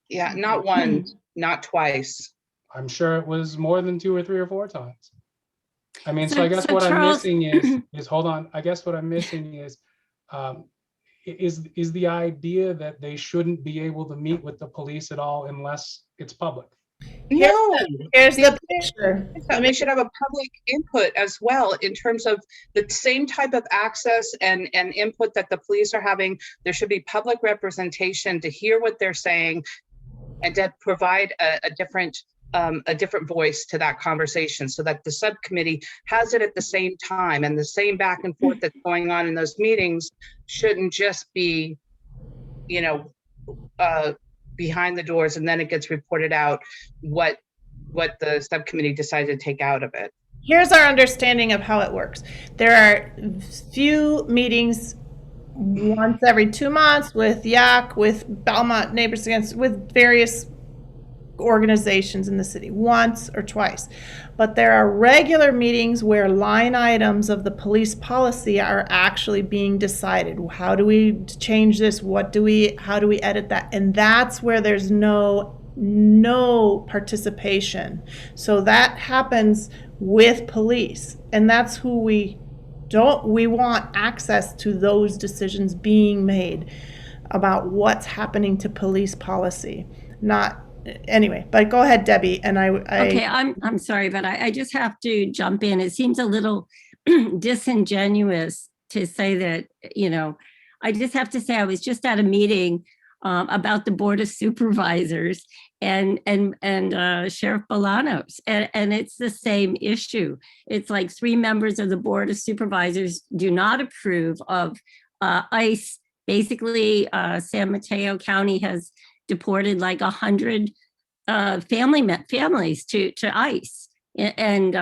D: Yeah, not once, not twice.
B: I'm sure it was more than 2 or 3 or 4 times. I mean, so I guess
C: so
B: what
C: Charles,
B: I'm missing is hold on. I guess what I'm missing is the idea that they shouldn't be able to meet with the police at all unless it's public.
D: No,
A: here's the picture.
D: We should have a public input as well in terms of the same type of access and input that the police are having. There should be public representation to hear what they're saying and to provide a different voice to that conversation so that the subcommittee has it at the same time, and the same back and forth that's going on in those meetings shouldn't just be, behind the doors and then it gets reported out what the subcommittee decided to take out of it.
A: Here's our understanding of how it works. There are few meetings once every 2 months with YAC, with Belmont Neighbors Against, with various organizations in the city, once or twice. But there are regular meetings where line items of the police policy are actually being decided. How do we change this? How do we edit that? And that's where there's no participation. So that happens with police, and that's who we want access to those decisions being made about what's happening to police policy. Anyway, but go ahead, Debbie. And
C: okay, I'm sorry, but I just have to jump in. It seems a little disingenuous to say that, I just have to say I was just at a meeting about the Board of Supervisors and Sheriff Bolanos, and it's the same issue. It's like 3 members of the Board of Supervisors do not approve of ICE. Basically, San Mateo County has deported like 100 families to ICE, And,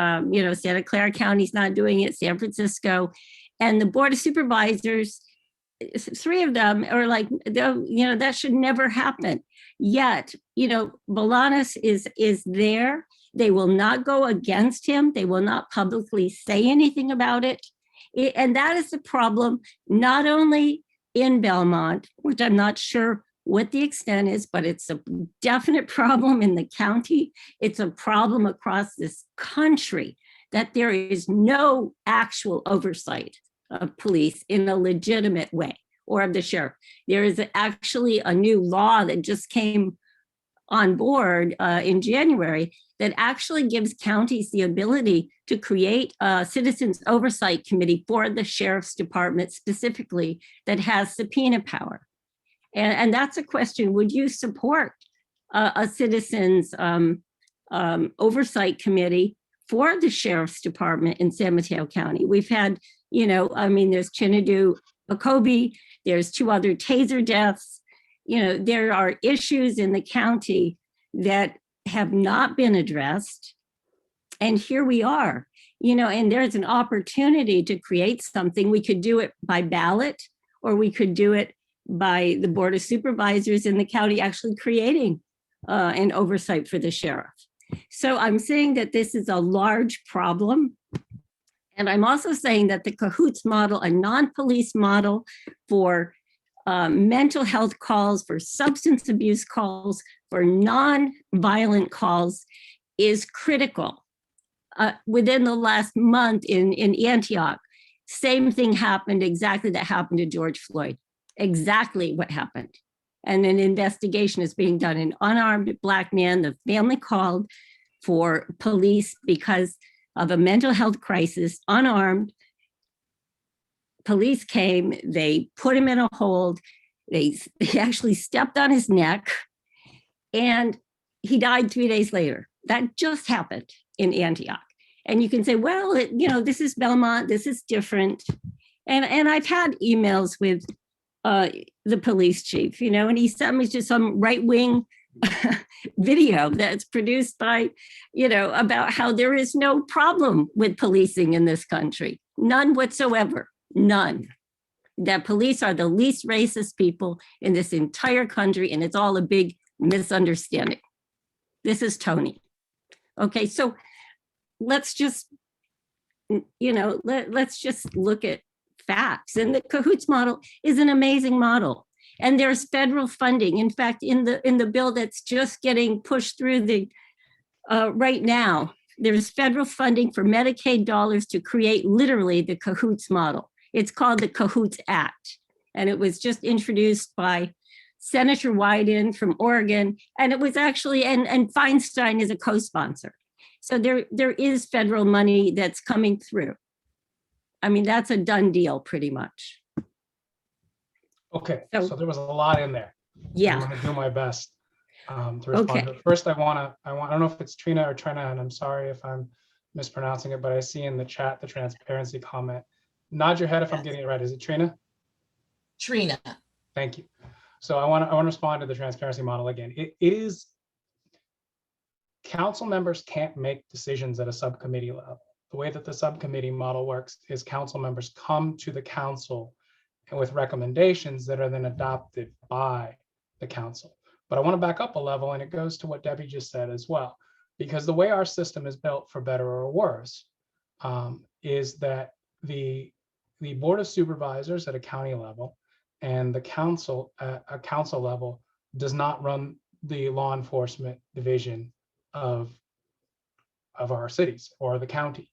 C: Santa Clara County's not doing it, San Francisco, and the Board of Supervisors, 3 of them are like, that should never happen. Yet, Bolanos is there. They will not go against him. They will not publicly say anything about it. And that is the problem, not only in Belmont, which I'm not sure what the extent is, but it's a definite problem in the county. It's a problem across this country that there is no actual oversight of police in a legitimate way, or of the sheriff. There is actually a new law that just came on board in January that actually gives counties the ability to create a citizens oversight committee for the sheriff's department specifically that has subpoena power. And that's a question, would you support a citizens oversight committee for the sheriff's department in San Mateo County? We've had, there's Chinadu Okobi, there's 2 other taser deaths. There are issues in the county that have not been addressed. And here we are, and there's an opportunity to create something. We could do it by ballot, or we could do it by the Board of Supervisors in the county actually creating an oversight for the sheriff. So I'm saying that this is a large problem. And I'm also saying that the CAHOOTS model, a non-police model for mental health calls, for substance abuse calls, for non-violent calls, is critical. Within the last month in Antioch, same thing happened, exactly that happened to George Floyd. Exactly what happened. And an investigation is being done. An unarmed Black man, the family called for police because of a mental health crisis, unarmed. Police came, they put him in a hold, they actually stepped on his neck, and he died 3 days later. That just happened in Antioch. And you can say, well, this is Belmont, this is different. And I've had emails with the police chief, and he sent me to some right-wing video that's produced by, about how there is no problem with policing in this country. None whatsoever, none. That police are the least racist people in this entire country, and it's all a big misunderstanding. This is Tony. Okay, so let's just, let's just look at facts. And the CAHOOTS model is an amazing model. And there's federal funding. In fact, in the bill that's just getting pushed through right now, there's federal funding for Medicaid dollars to create literally the CAHOOTS model. It's called the CAHOOTS Act. And it was just introduced by Senator Wyden from Oregon. And it was actually, and Feinstein is a co-sponsor. So there is federal money that's coming through. I mean, that's a done deal pretty much.
B: Okay, so there was a lot in there.
C: Yeah.
B: I'm gonna do my best to respond.
C: Okay.
B: But first, I don't know if it's Trina or Trina, and I'm sorry if I'm mispronouncing it, but I see in the chat the transparency comment. Nod your head if I'm getting it right. Is it Trina?
E: Trina.
B: Thank you. So I want to respond to the transparency model again. It is, council members can't make decisions at a subcommittee level. The way that the subcommittee model works is council members come to the council and with recommendations that are then adopted by the council. But I want to back up a level, and it goes to what Debbie just said as well, because the way our system is built, for better or worse, is that the Board of Supervisors at a county level and the council at a council level does not run the law enforcement division of our cities or the county.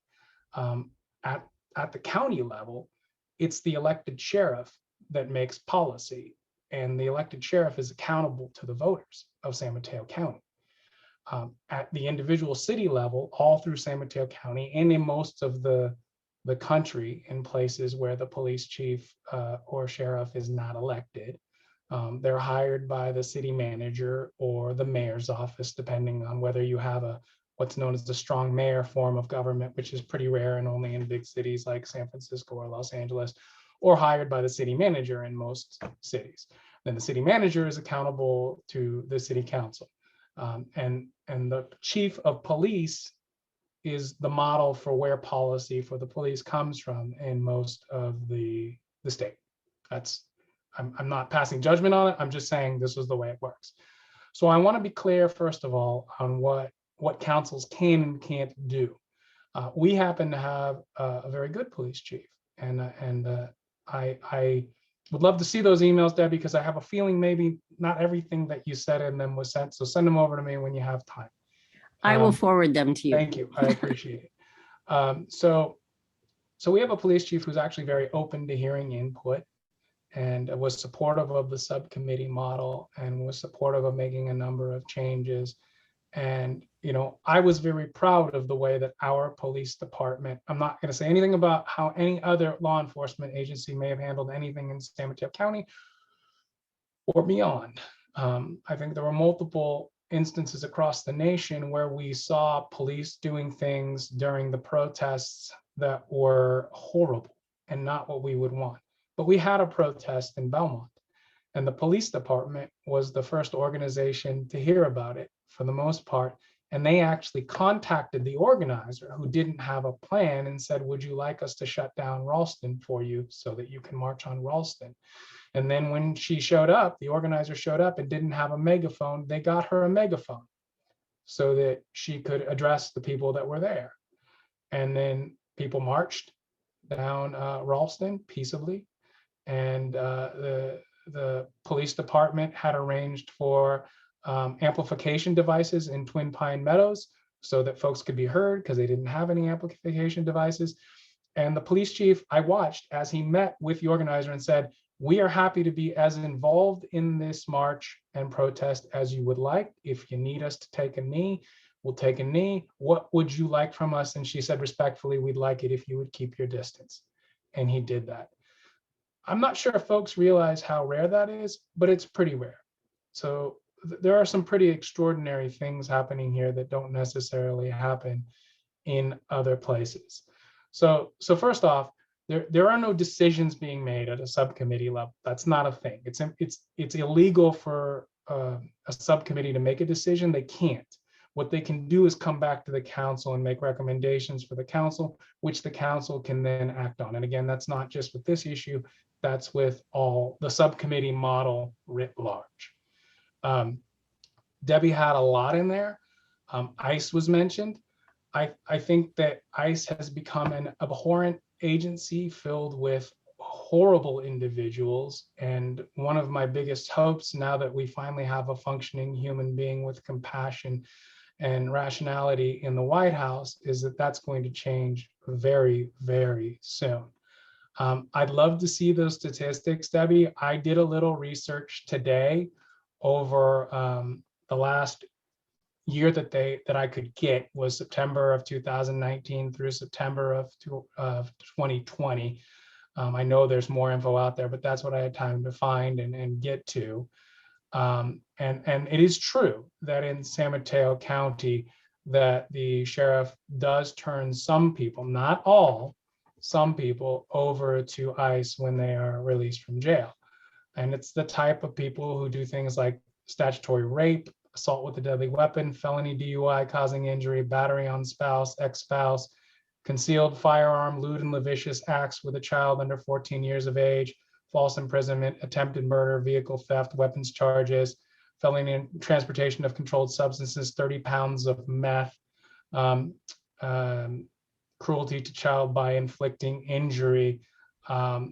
B: At the county level, it's the elected sheriff that makes policy, and the elected sheriff is accountable to the voters of San Mateo County. At the individual city level, all through San Mateo County and in most of the country, in places where the police chief or sheriff is not elected, they're hired by the city manager or the mayor's office, depending on whether you have what's known as the strong mayor form of government, which is pretty rare and only in big cities like San Francisco or Los Angeles, or hired by the city manager in most cities. Then the city manager is accountable to the city council. And the chief of police is the model for where policy for the police comes from in most of the state. I'm not passing judgment on it. I'm just saying this is the way it works. So I want to be clear, first of all, on what councils can and can't do. We happen to have a very good police chief, and I would love to see those emails, Debbie, because I have a feeling maybe not everything that you said in them was sent. So send them over to me when you have time.
C: I will forward them to you.
B: Thank you. I appreciate it. So we have a police chief who's actually very open to hearing input, and was supportive of the subcommittee model, and was supportive of making a number of changes. And, you know, I was very proud of the way that our police department, I'm not going to say anything about how any other law enforcement agency may have handled anything in San Mateo County or beyond. I think there were multiple instances across the nation where we saw police doing things during the protests that were horrible and not what we would want. But we had a protest in Belmont, and the police department was the first organization to hear about it for the most part. And they actually contacted the organizer, who didn't have a plan, and said, would you like us to shut down Ralston for you so that you can march on Ralston? And then when she showed up, the organizer showed up and didn't have a megaphone. They got her a megaphone so that she could address the people that were there. And then people marched down Ralston peaceably. And the police department had arranged for amplification devices in Twin Pine Meadows so that folks could be heard, because they didn't have any amplification devices. And the police chief, I watched as he met with the organizer and said, we are happy to be as involved in this march and protest as you would like. If you need us to take a knee, we'll take a knee. What would you like from us? And she said, respectfully, we'd like it if you would keep your distance. And he did that. I'm not sure if folks realize how rare that is, but it's pretty rare. So there are some pretty extraordinary things happening here that don't necessarily happen in other places. So first off, there are no decisions being made at a subcommittee level. That's not a thing. It's illegal for a subcommittee to make a decision. They can't. What they can do is come back to the council and make recommendations for the council, which the council can then act on. And again, that's not just with this issue, that's with all the subcommittee model writ large. Debbie had a lot in there. ICE was mentioned. I think that ICE has become an abhorrent agency filled with horrible individuals. And one of my biggest hopes, now that we finally have a functioning human being with compassion and rationality in the White House, is that that's going to change very, very soon. I'd love to see those statistics, Debbie. I did a little research today over the last year that I could get was September of 2019 through September of 2020. I know there's more info out there, but that's what I had time to find and get to. And it is true that in San Mateo County, that the sheriff does turn some people, not all, some people over to ICE when they are released from jail. And it's the type of people who do things like statutory rape, assault with a deadly weapon, felony DUI causing injury, battery on spouse, ex-spouse, concealed firearm, lewd and lascivious acts with a child under 14 years of age, false imprisonment, attempted murder, vehicle theft, weapons charges, felony in transportation of controlled substances, 30 pounds of meth, cruelty to child by inflicting injury. So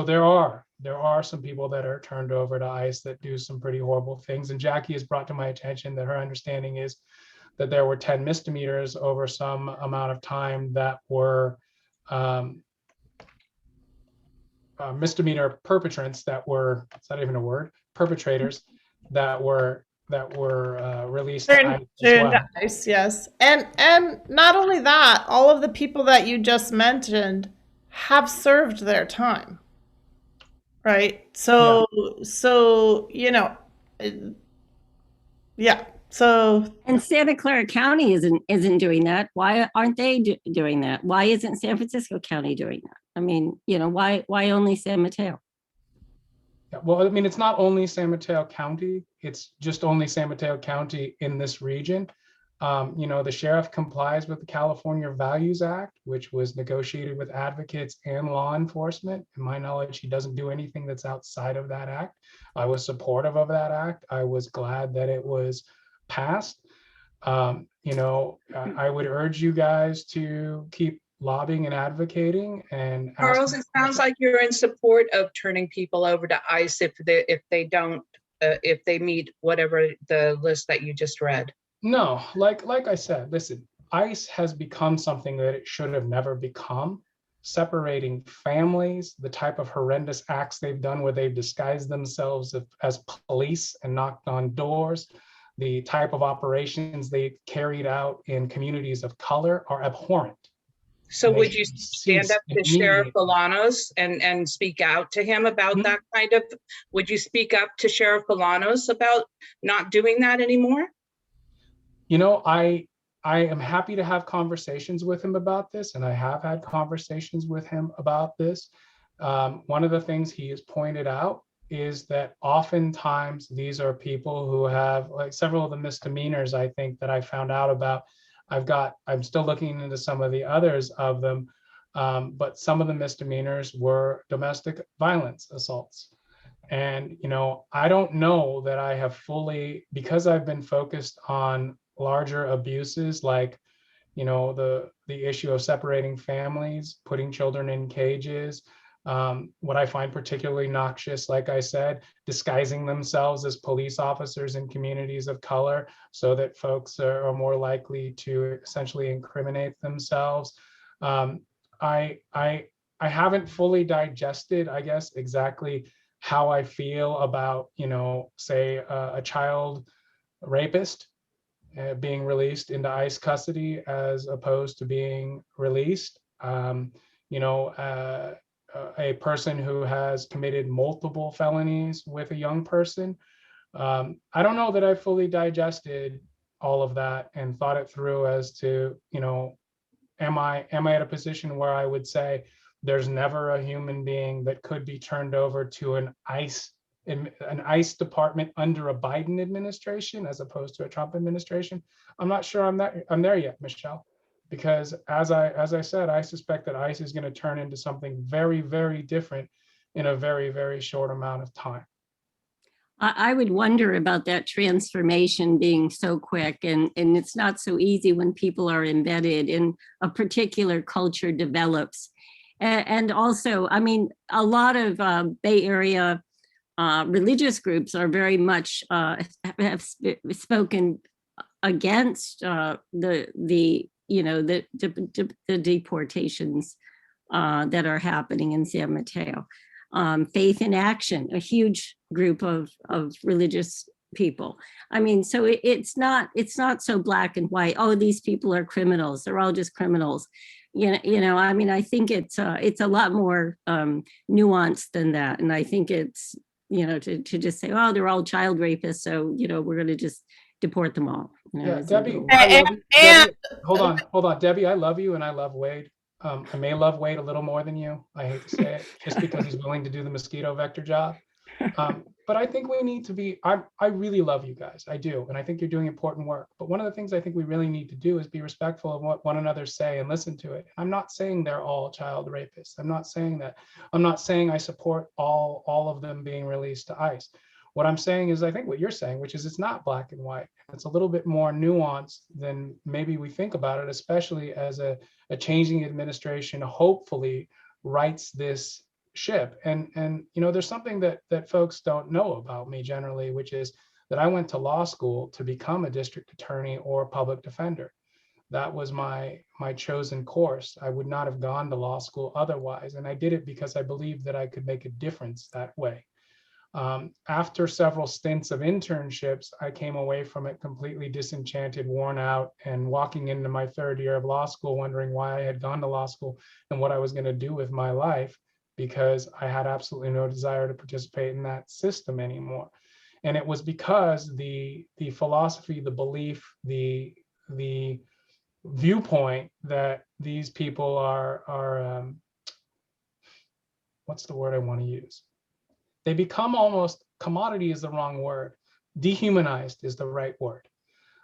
B: there are some people that are turned over to ICE that do some pretty horrible things. And Jackie has brought to my attention that her understanding is that there were 10 misdemeanors over some amount of time that were misdemeanor perpetrants that were, it's not even a word, perpetrators that were released to ICE as well.
A: ICE, yes. And not only that, all of the people that you just mentioned have served their time. Right. So, yeah. So.
C: And Santa Clara County isn't doing that. Why aren't they doing that? Why isn't San Francisco County doing that? I mean, why only San Mateo?
B: Yeah, well, I mean, it's not only San Mateo County. It's just only San Mateo County in this region. The sheriff complies with the California Values Act, which was negotiated with advocates and law enforcement. In my knowledge, he doesn't do anything that's outside of that act. I was supportive of that act. I was glad that it was passed. I would urge you guys to keep lobbying and advocating and
D: Charles,
B: asking.
D: it sounds like you're in support of turning people over to ICE if they meet whatever the list that you just read.
B: No, like I said, listen, ICE has become something that it should have never become, separating families, the type of horrendous acts they've done where they've disguised themselves as police and knocked on doors, the type of operations they carried out in communities of color are abhorrent.
D: So would you stand up to Sheriff
B: Immediately.
D: Bolanos and speak out to him about that kind of, would you speak up to Sheriff Bolanos about not doing that anymore?
B: I am happy to have conversations with him about this, and I have had conversations with him about this. One of the things he has pointed out is that oftentimes these are people who have, like, several of the misdemeanors I think that I found out about. I'm still looking into some of the others of them, but some of the misdemeanors were domestic violence assaults. And, I don't know that I have fully, because I've been focused on larger abuses like, the issue of separating families, putting children in cages. What I find particularly noxious, like I said, disguising themselves as police officers in communities of color so that folks are more likely to essentially incriminate themselves. I haven't fully digested, I guess, exactly how I feel about, say, a child rapist being released into ICE custody as opposed to being released. A person who has committed multiple felonies with a young person. I don't know that I fully digested all of that and thought it through as to, am I at a position where I would say there's never a human being that could be turned over to an ICE department under a Biden administration as opposed to a Trump administration? I'm not sure I'm there yet, Michelle, because as I said, I suspect that ICE is going to turn into something very, very different in a very, very short amount of time.
C: I would wonder about that transformation being so quick, and it's not so easy when people are embedded in a particular culture develops. And also, I mean, a lot of Bay Area religious groups are very much have spoken against the deportations that are happening in San Mateo. Faith in Action, a huge group of religious people. I mean, so it's not so black and white. Oh, these people are criminals. They're all just criminals. I mean, I think it's a lot more nuanced than that. And I think it's, to just say, oh, they're all child rapists, so, we're going to just deport them all.
B: Yeah, Debbie,
A: And
B: hold on, Debbie, I love you and I love Wade. I may love Wade a little more than you. I hate to say it, just because he's willing to do the mosquito vector job. But I think we need to be, I really love you guys. I do. And I think you're doing important work. But one of the things I think we really need to do is be respectful of what one another say and listen to it. I'm not saying they're all child rapists. I'm not saying that. I'm not saying I support all of them being released to ICE. What I'm saying is, I think what you're saying, which is it's not black and white. It's a little bit more nuanced than maybe we think about it, especially as a changing administration hopefully rights this ship. And there's something that folks don't know about me generally, which is that I went to law school to become a district attorney or public defender. That was my chosen course. I would not have gone to law school otherwise. And I did it because I believed that I could make a difference that way. After several stints of internships, I came away from it completely disenchanted, worn out, and walking into my third year of law school, wondering why I had gone to law school and what I was going to do with my life, because I had absolutely no desire to participate in that system anymore. And it was because the philosophy, the belief, the viewpoint that these people are what's the word I want to use? They become almost, commodity is the wrong word, dehumanized is the right word.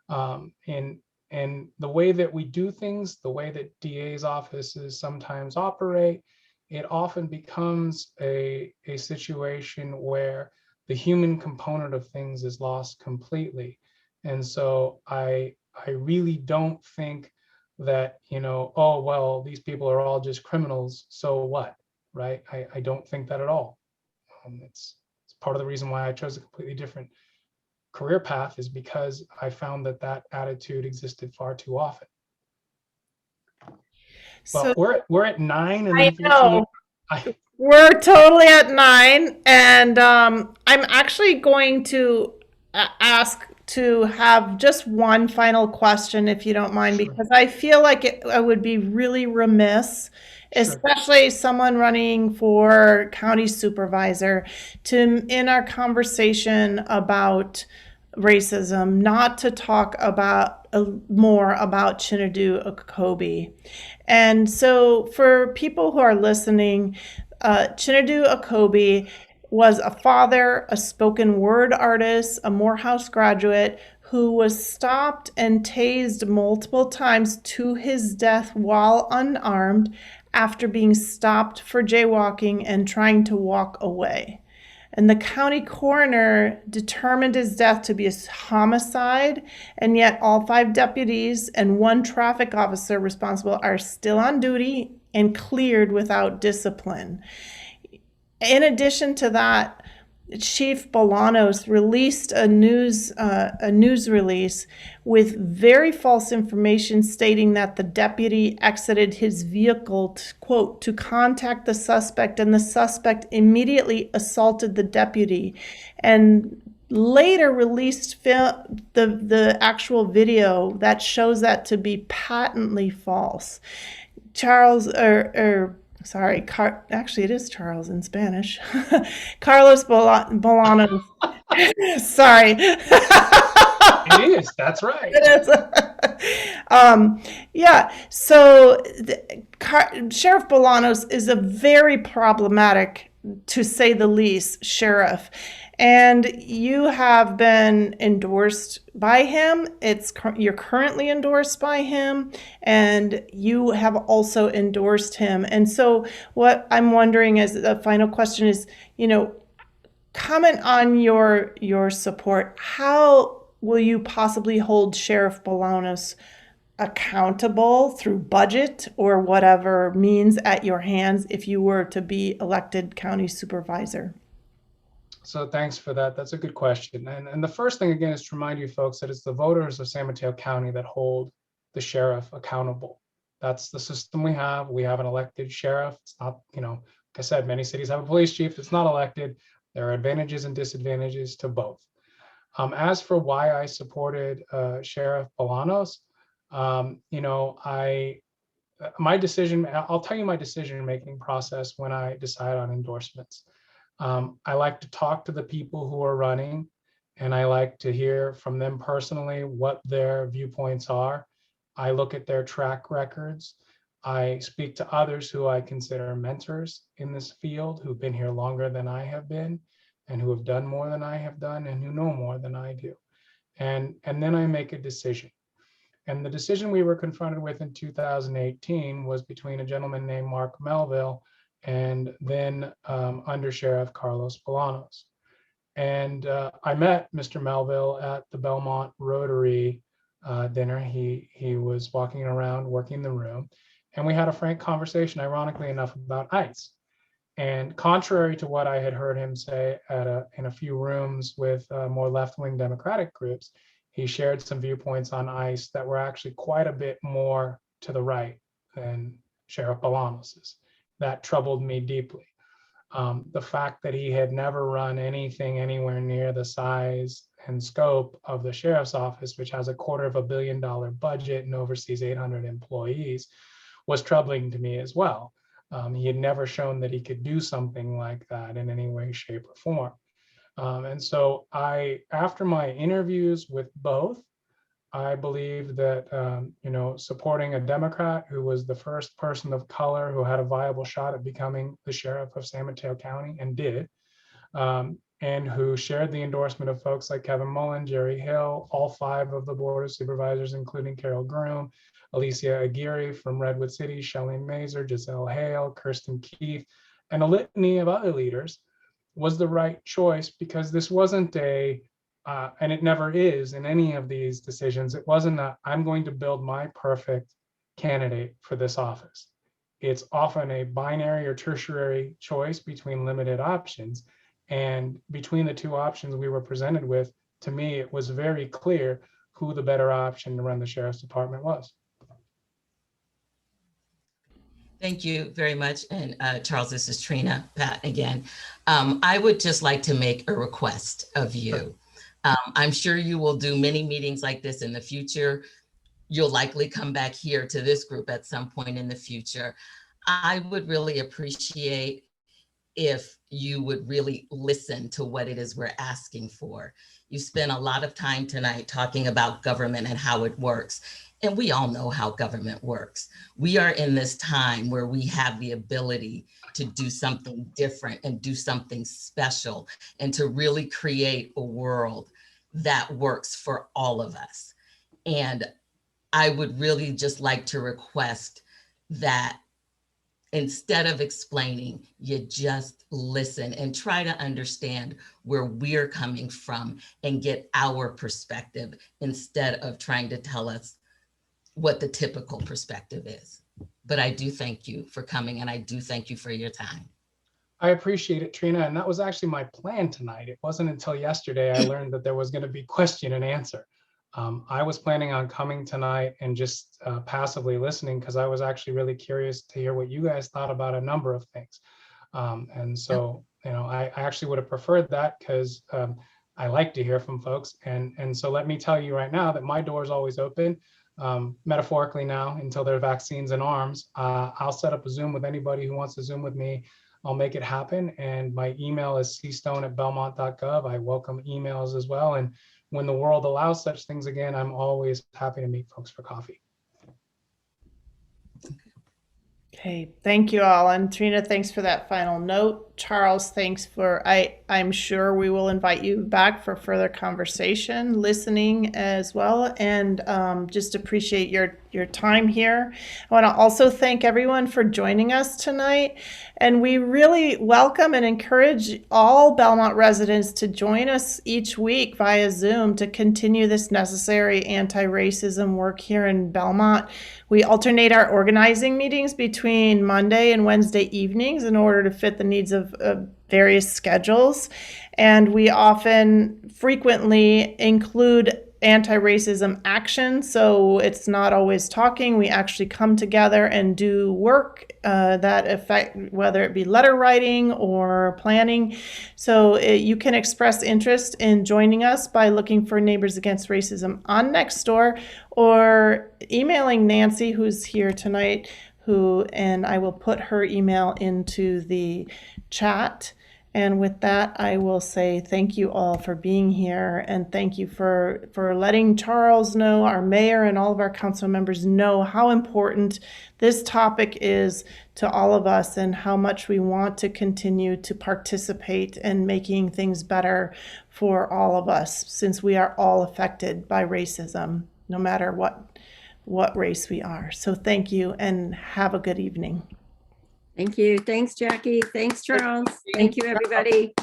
B: And and the way that we do things, the way that DA's offices sometimes operate, it often becomes a situation where the human component of things is lost completely. And so I really don't think that, oh, well, these people are all just criminals, so what, right? I don't think that at all. It's part of the reason why I chose a completely different career path, is because I found that attitude existed far too often.
A: So
B: Well, we're at 9, and
A: I
B: unfortunately,
A: know we're totally at 9, and I'm actually going to ask to have just one final question, if you don't mind,
B: Sure.
A: because I feel like I would be really remiss,
B: Sure.
A: especially someone running for county supervisor, to, in our conversation about racism, not to talk about more about Chinedu Okobi. And so for people who are listening, Chinedu Okobi was a father, a spoken word artist, a Morehouse graduate who was stopped and tased multiple times to his death while unarmed after being stopped for jaywalking and trying to walk away. And the county coroner determined his death to be a homicide, and yet all 5 deputies and 1 traffic officer responsible are still on duty and cleared without discipline. In addition to that, Chief Bolanos released a news release with very false information stating that the deputy exited his vehicle to, quote, to contact the suspect, and the suspect immediately assaulted the deputy, and later released the actual video that shows that to be patently false. Actually, it is Charles in Spanish. Carlos Bolanos. Sorry.
B: It is. That's right.
A: It is. Yeah. So Sheriff Bolanos is a very problematic, to say the least, sheriff. And you have been endorsed by him. You're currently endorsed by him, and you have also endorsed him. And so what I'm wondering is, the final question is, comment on your support. How will you possibly hold Sheriff Bolanos accountable through budget or whatever means at your hands if you were to be elected county supervisor?
B: So thanks for that. That's a good question. And the first thing, again, is to remind you folks that it's the voters of San Mateo County that hold the sheriff accountable. That's the system we have. We have an elected sheriff. It's not, like I said, many cities have a police chief. It's not elected. There are advantages and disadvantages to both. As for why I supported Sheriff Bolanos, I'll tell you my decision-making process when I decide on endorsements. I like to talk to the people who are running, and I like to hear from them personally what their viewpoints are. I look at their track records. I speak to others who I consider mentors in this field, who've been here longer than I have been, and who have done more than I have done, and who know more than I do. And then I make a decision. And the decision we were confronted with in 2018 was between a gentleman named Mark Melville and then Under Sheriff Carlos Bolanos. And I met Mr. Melville at the Belmont Rotary dinner. He was walking around working the room, and we had a frank conversation, ironically enough, about ICE. And contrary to what I had heard him say in a few rooms with more left-wing Democratic groups, he shared some viewpoints on ICE that were actually quite a bit more to the right than Sheriff Bolanos's. That troubled me deeply. The fact that he had never run anything anywhere near the size and scope of the sheriff's office, which has a $250 million budget and oversees 800 employees, was troubling to me as well. He had never shown that he could do something like that in any way, shape, or form. And so after my interviews with both, I believe that, supporting a Democrat who was the first person of color who had a viable shot at becoming the sheriff of San Mateo County and did, and who shared the endorsement of folks like Kevin Mullen, Jerry Hill, all 5 of the Board of Supervisors, including Carol Groom, Alicia Aguirre from Redwood City, Shelley Mazer, Giselle Hale, Kirsten Keith, and a litany of other leaders, was the right choice, because this wasn't and it never is in any of these decisions, it wasn't a, I'm going to build my perfect candidate for this office. It's often a binary or tertiary choice between limited options. And between the 2 options we were presented with, to me, it was very clear who the better option to run the Sheriff's Department was.
E: Thank you very much. And Charles, this is Trina, Pat again. I would just like to make a request of you. I'm sure you will do many meetings like this in the future. You'll likely come back here to this group at some point in the future. I would really appreciate if you would really listen to what it is we're asking for. You spent a lot of time tonight talking about government and how it works. And we all know how government works. We are in this time where we have the ability to do something different and do something special and to really create a world that works for all of us. And I would really just like to request that instead of explaining, you just listen and try to understand where we're coming from and get our perspective instead of trying to tell us what the typical perspective is. But I do thank you for coming, and I do thank you for your time.
B: I appreciate it, Trina. And that was actually my plan tonight. It wasn't until yesterday I learned that there was going to be question and answer. I was planning on coming tonight and just passively listening, because I was actually really curious to hear what you guys thought about a number of things. And so, you know, I actually would have preferred that, because I like to hear from folks. And so let me tell you right now that my door is always open, metaphorically now, until there are vaccines in arms. I'll set up a Zoom with anybody who wants to Zoom with me. I'll make it happen. And my email is cstone@belmont.gov. I welcome emails as well. And when the world allows such things again, I'm always happy to meet folks for coffee.
A: Okay, thank you all. And Trina, thanks for that final note. Charles, thanks for, I'm sure we will invite you back for further conversation, listening as well, and just appreciate your time here. I want to also thank everyone for joining us tonight. And we really welcome and encourage all Belmont residents to join us each week via Zoom to continue this necessary anti-racism work here in Belmont. We alternate our organizing meetings between Monday and Wednesday evenings in order to fit the needs of various schedules. And we frequently include anti-racism action. So it's not always talking. We actually come together and do work that affect, whether it be letter writing or planning. So you can express interest in joining us by looking for Neighbors Against Racism on Nextdoor, or emailing Nancy, who's here tonight, and I will put her email into the chat. And with that, I will say thank you all for being here, and thank you for letting Charles know, our mayor, and all of our council members know how important this topic is to all of us and how much we want to continue to participate in making things better for all of us, since we are all affected by racism, no matter what race we are. So thank you, and have a good evening.
C: Thank you. Thanks, Jackie. Thanks, Charles. Thank you, everybody.